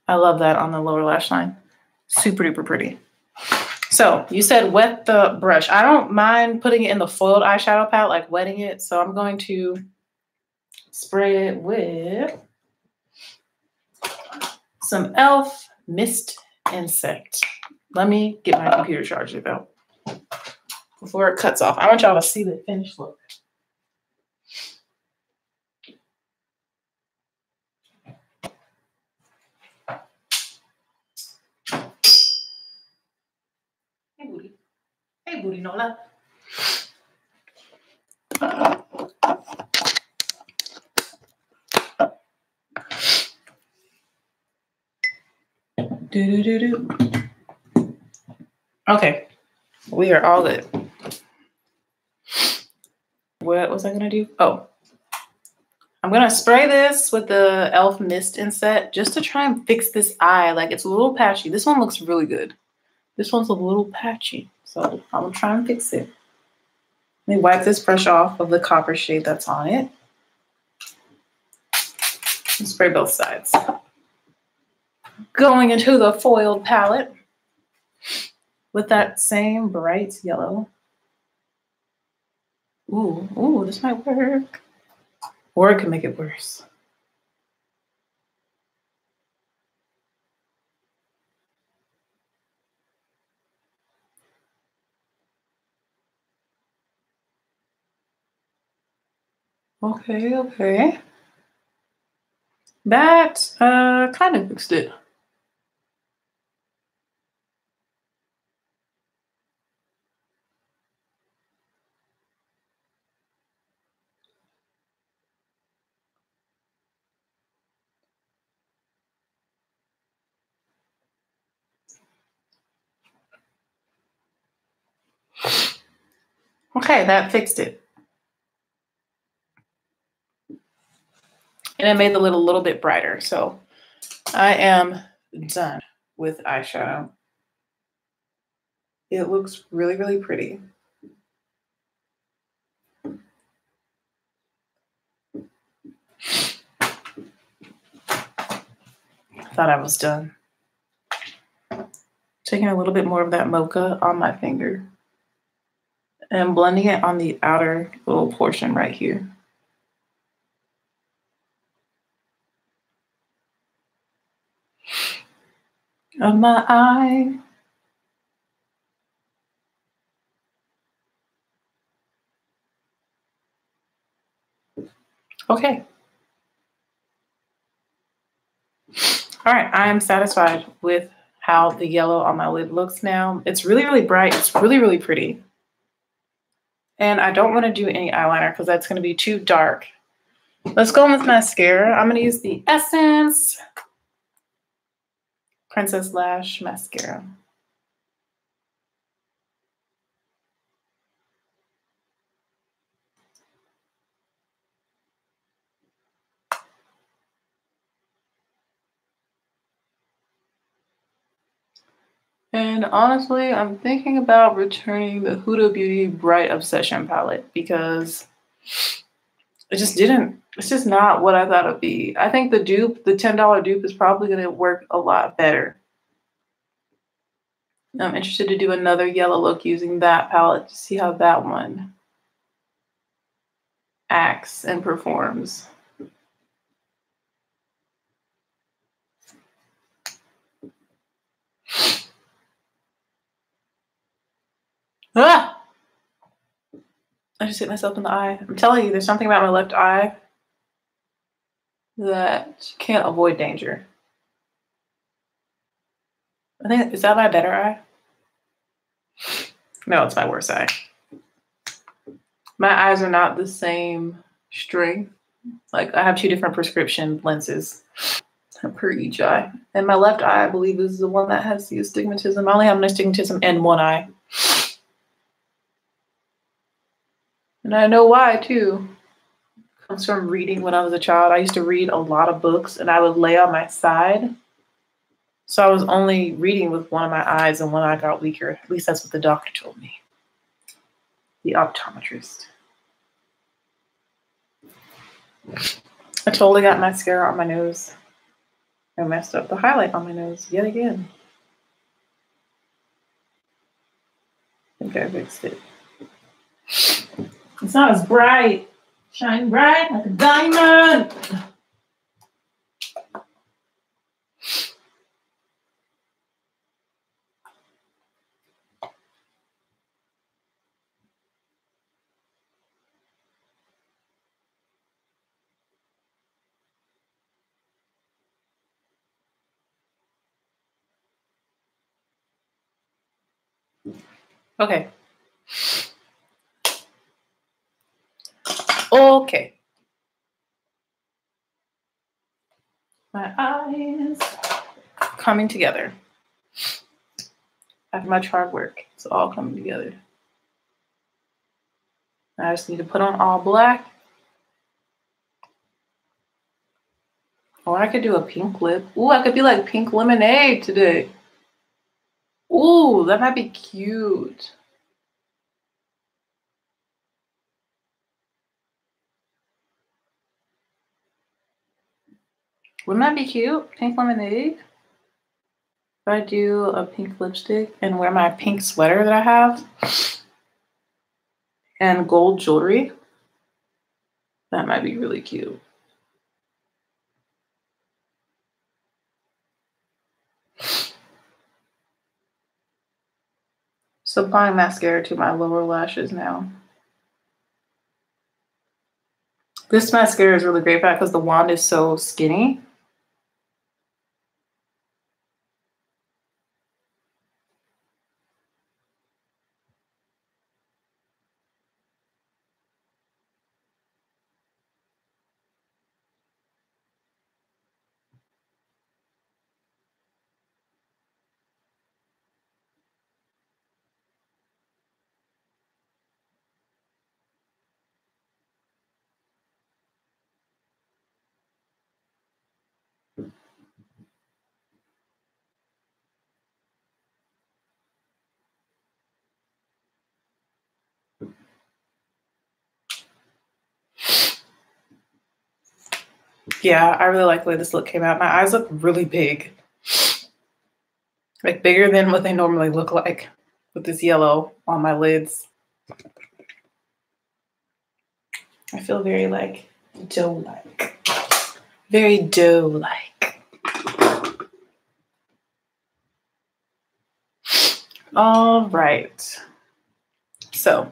I love that on the lower lash line. Super duper pretty. So you said wet the brush. I don't mind putting it in the foiled eyeshadow palette, like wetting it. So I'm going to spray it with some e.l.f. Mist Insect. Let me get my computer charged though before it cuts off. I want y'all to see the finished look. Hey, booty. Hey, booty, Nola. Do. Okay, we are all good. What was I gonna do? Oh, I'm gonna spray this with the e.l.f. Mist Inset just to try and fix this eye. Like it's a little patchy. This one looks really good. This one's a little patchy, so I'm gonna try and fix it. Let me wipe this brush off of the copper shade that's on it. And spray both sides. Going into the foiled palette with that same bright yellow. Ooh, this might work. Or it could make it worse. Okay. That kind of fixed it. Okay, that fixed it. And it made the lid a little bit brighter. So I am done with eyeshadow. It looks really, really pretty. Thought I was done. Taking a little bit more of that mocha on my finger and blending it on the outer little portion right here. Of my eye. Okay. All right, I am satisfied with how the yellow on my lid looks now. It's really, really bright. It's really, really pretty. And I don't want to do any eyeliner because that's going to be too dark. Let's go in with mascara. I'm going to use the Essence Princess Lash Mascara. And honestly, I'm thinking about returning the Huda Beauty Bright Obsession palette because It just didn't. It's just not what I thought it'd be. I think the dupe, the $10 dupe, is probably going to work a lot better. I'm interested to do another yellow look using that palette to see how that one acts and performs. Ah! I just hit myself in the eye. I'm telling you, there's something about my left eye that can't avoid danger. I think, is that my better eye? No, it's my worst eye. My eyes are not the same strength. Like, I have 2 different prescription lenses per each eye. And my left eye, I believe, is the one that has the astigmatism. I only have an astigmatism in one eye. And I know why, too. It comes from reading when I was a child. I used to read a lot of books, and I would lay on my side. So I was only reading with one of my eyes, and one eye got weaker. At least that's what the doctor told me. The optometrist. I totally got mascara on my nose. I messed up the highlight on my nose yet again. I think I fixed it. It's not as bright. Shine bright like a diamond. Okay. Okay. My eyes coming together. After much hard work, it's all coming together. I just need to put on all black. Or I could do a pink lip. Ooh, I could be like pink lemonade today. Ooh, that might be cute. Wouldn't that be cute? Pink lemonade? If I do a pink lipstick and wear my pink sweater that I have and gold jewelry, that might be really cute. So applying mascara to my lower lashes now. This mascara is really great because the wand is so skinny. Yeah, I really like the way this look came out. My eyes look really big. Like bigger than what they normally look like with this yellow on my lids. I feel very like dough-like. Very dough-like. All right. So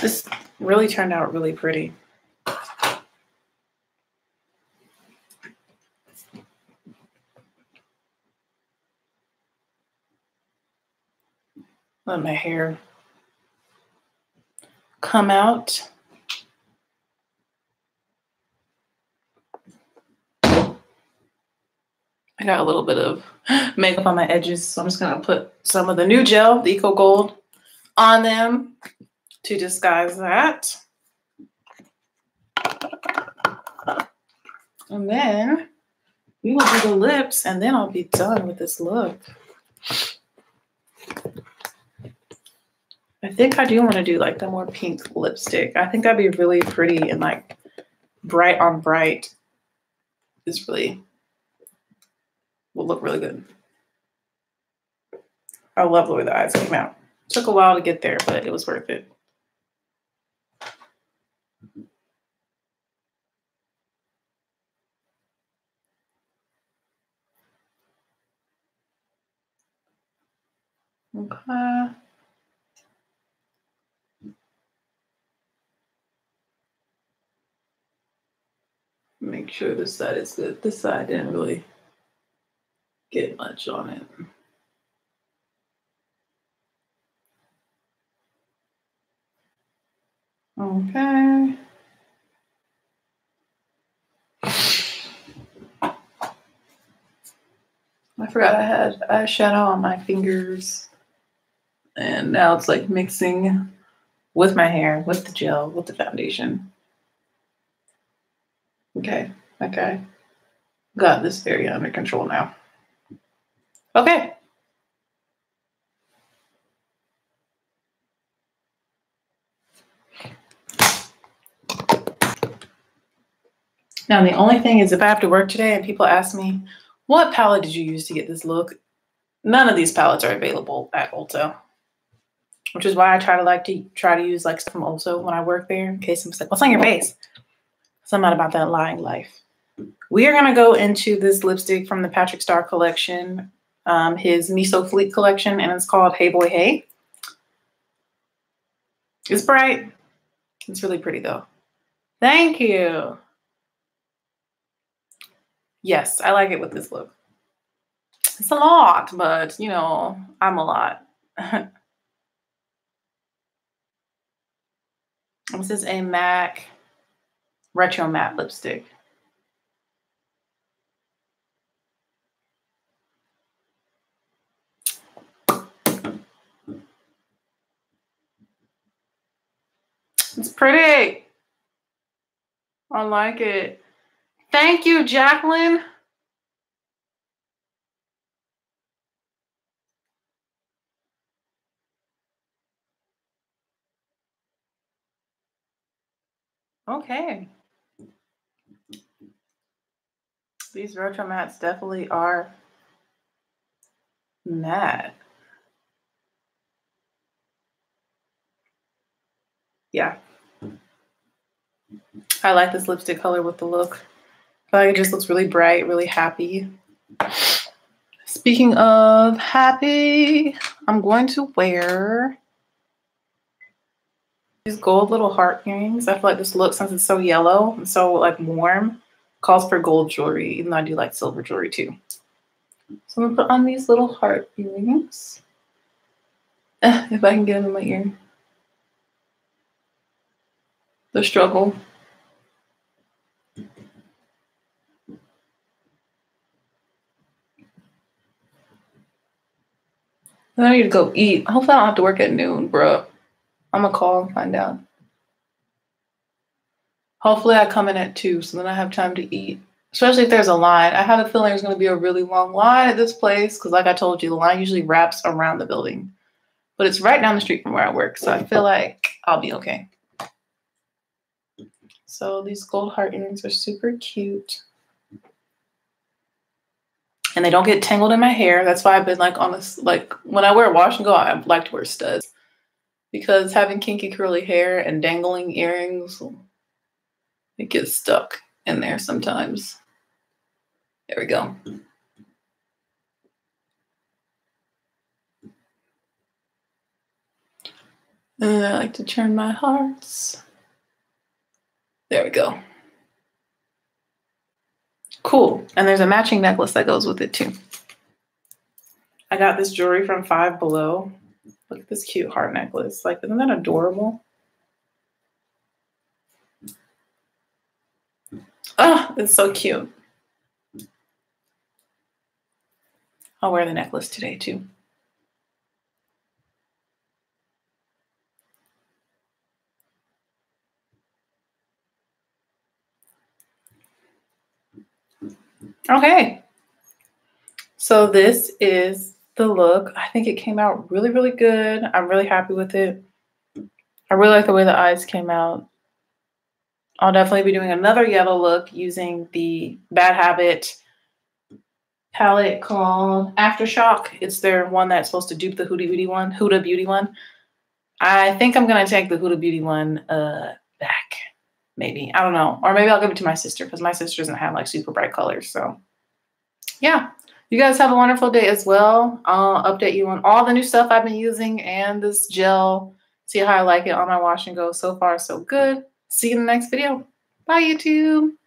this really turned out really pretty. Let my hair come out. I got a little bit of makeup on my edges, so I'm just gonna put some of the new gel, the Eco Gold, on them to disguise that. And then we will do the lips, and then I'll be done with this look. I think I do want to do like the more pink lipstick. I think that'd be really pretty, and like bright on bright is really, will look really good. I love the way the eyes came out. Took a while to get there, but it was worth it. Okay. Make sure this side is good. This side didn't really get much on it. Okay. I forgot I had eyeshadow on my fingers. And now it's like mixing with my hair, with the gel, with the foundation. Okay. Okay. Got this area under control now. Okay. Now, the only thing is if I have to work today and people ask me, what palette did you use to get this look? None of these palettes are available at Ulta, which is why I try to use like stuff from Ulta when I work there in case someone's like, what's on your face? So I'm not about that lying life. We are going to go into this lipstick from the Patrick Star collection, his Miso Fleet collection, and it's called Hey Boy Hey. It's bright. It's really pretty though. Thank you. Yes, I like it with this look. It's a lot, but you know, I'm a lot. This is a MAC Retro Matte lipstick. It's pretty. I like it. Thank you, Jacqueline. Okay. These retro mattes definitely are matte. Yeah. I like this lipstick color with the look. I feel like it just looks really bright, really happy. Speaking of happy, I'm going to wear these gold little heart earrings. I feel like this look, since it's so yellow and so like warm, calls for gold jewelry, even though I do like silver jewelry too. So I'm gonna put on these little heart earrings. If I can get them in my ear. The struggle. I need to go eat. Hopefully I don't have to work at noon, bro. I'm gonna call and find out. Hopefully I come in at 2, so then I have time to eat. Especially if there's a line. I have a feeling there's gonna be a really long line at this place because like I told you, the line usually wraps around the building. But it's right down the street from where I work, so I feel like I'll be okay. So these gold heart earrings are super cute. And they don't get tangled in my hair. That's why I've been like on this, like when I wear wash and go, I like to wear studs. Because having kinky curly hair and dangling earrings, it gets stuck in there sometimes. There we go. And then I like to turn my hearts. There we go. Cool. And there's a matching necklace that goes with it too. I got this jewelry from Five Below. Look at this cute heart necklace. Like, isn't that adorable? Oh, it's so cute. I'll wear the necklace today too. Okay. So this is the look. I think it came out really, really good. I'm really happy with it. I really like the way the eyes came out. I'll definitely be doing another yellow look using the Bad Habit palette called Aftershock. It's their one that's supposed to dupe the Huda Beauty one. I think I'm gonna take the Huda Beauty one back. Maybe. I don't know. Or maybe I'll give it to my sister because my sister doesn't have like super bright colors. So yeah. You guys have a wonderful day as well. I'll update you on all the new stuff I've been using and this gel. See how I like it on my wash and go. So far, so good. See you in the next video. Bye, YouTube.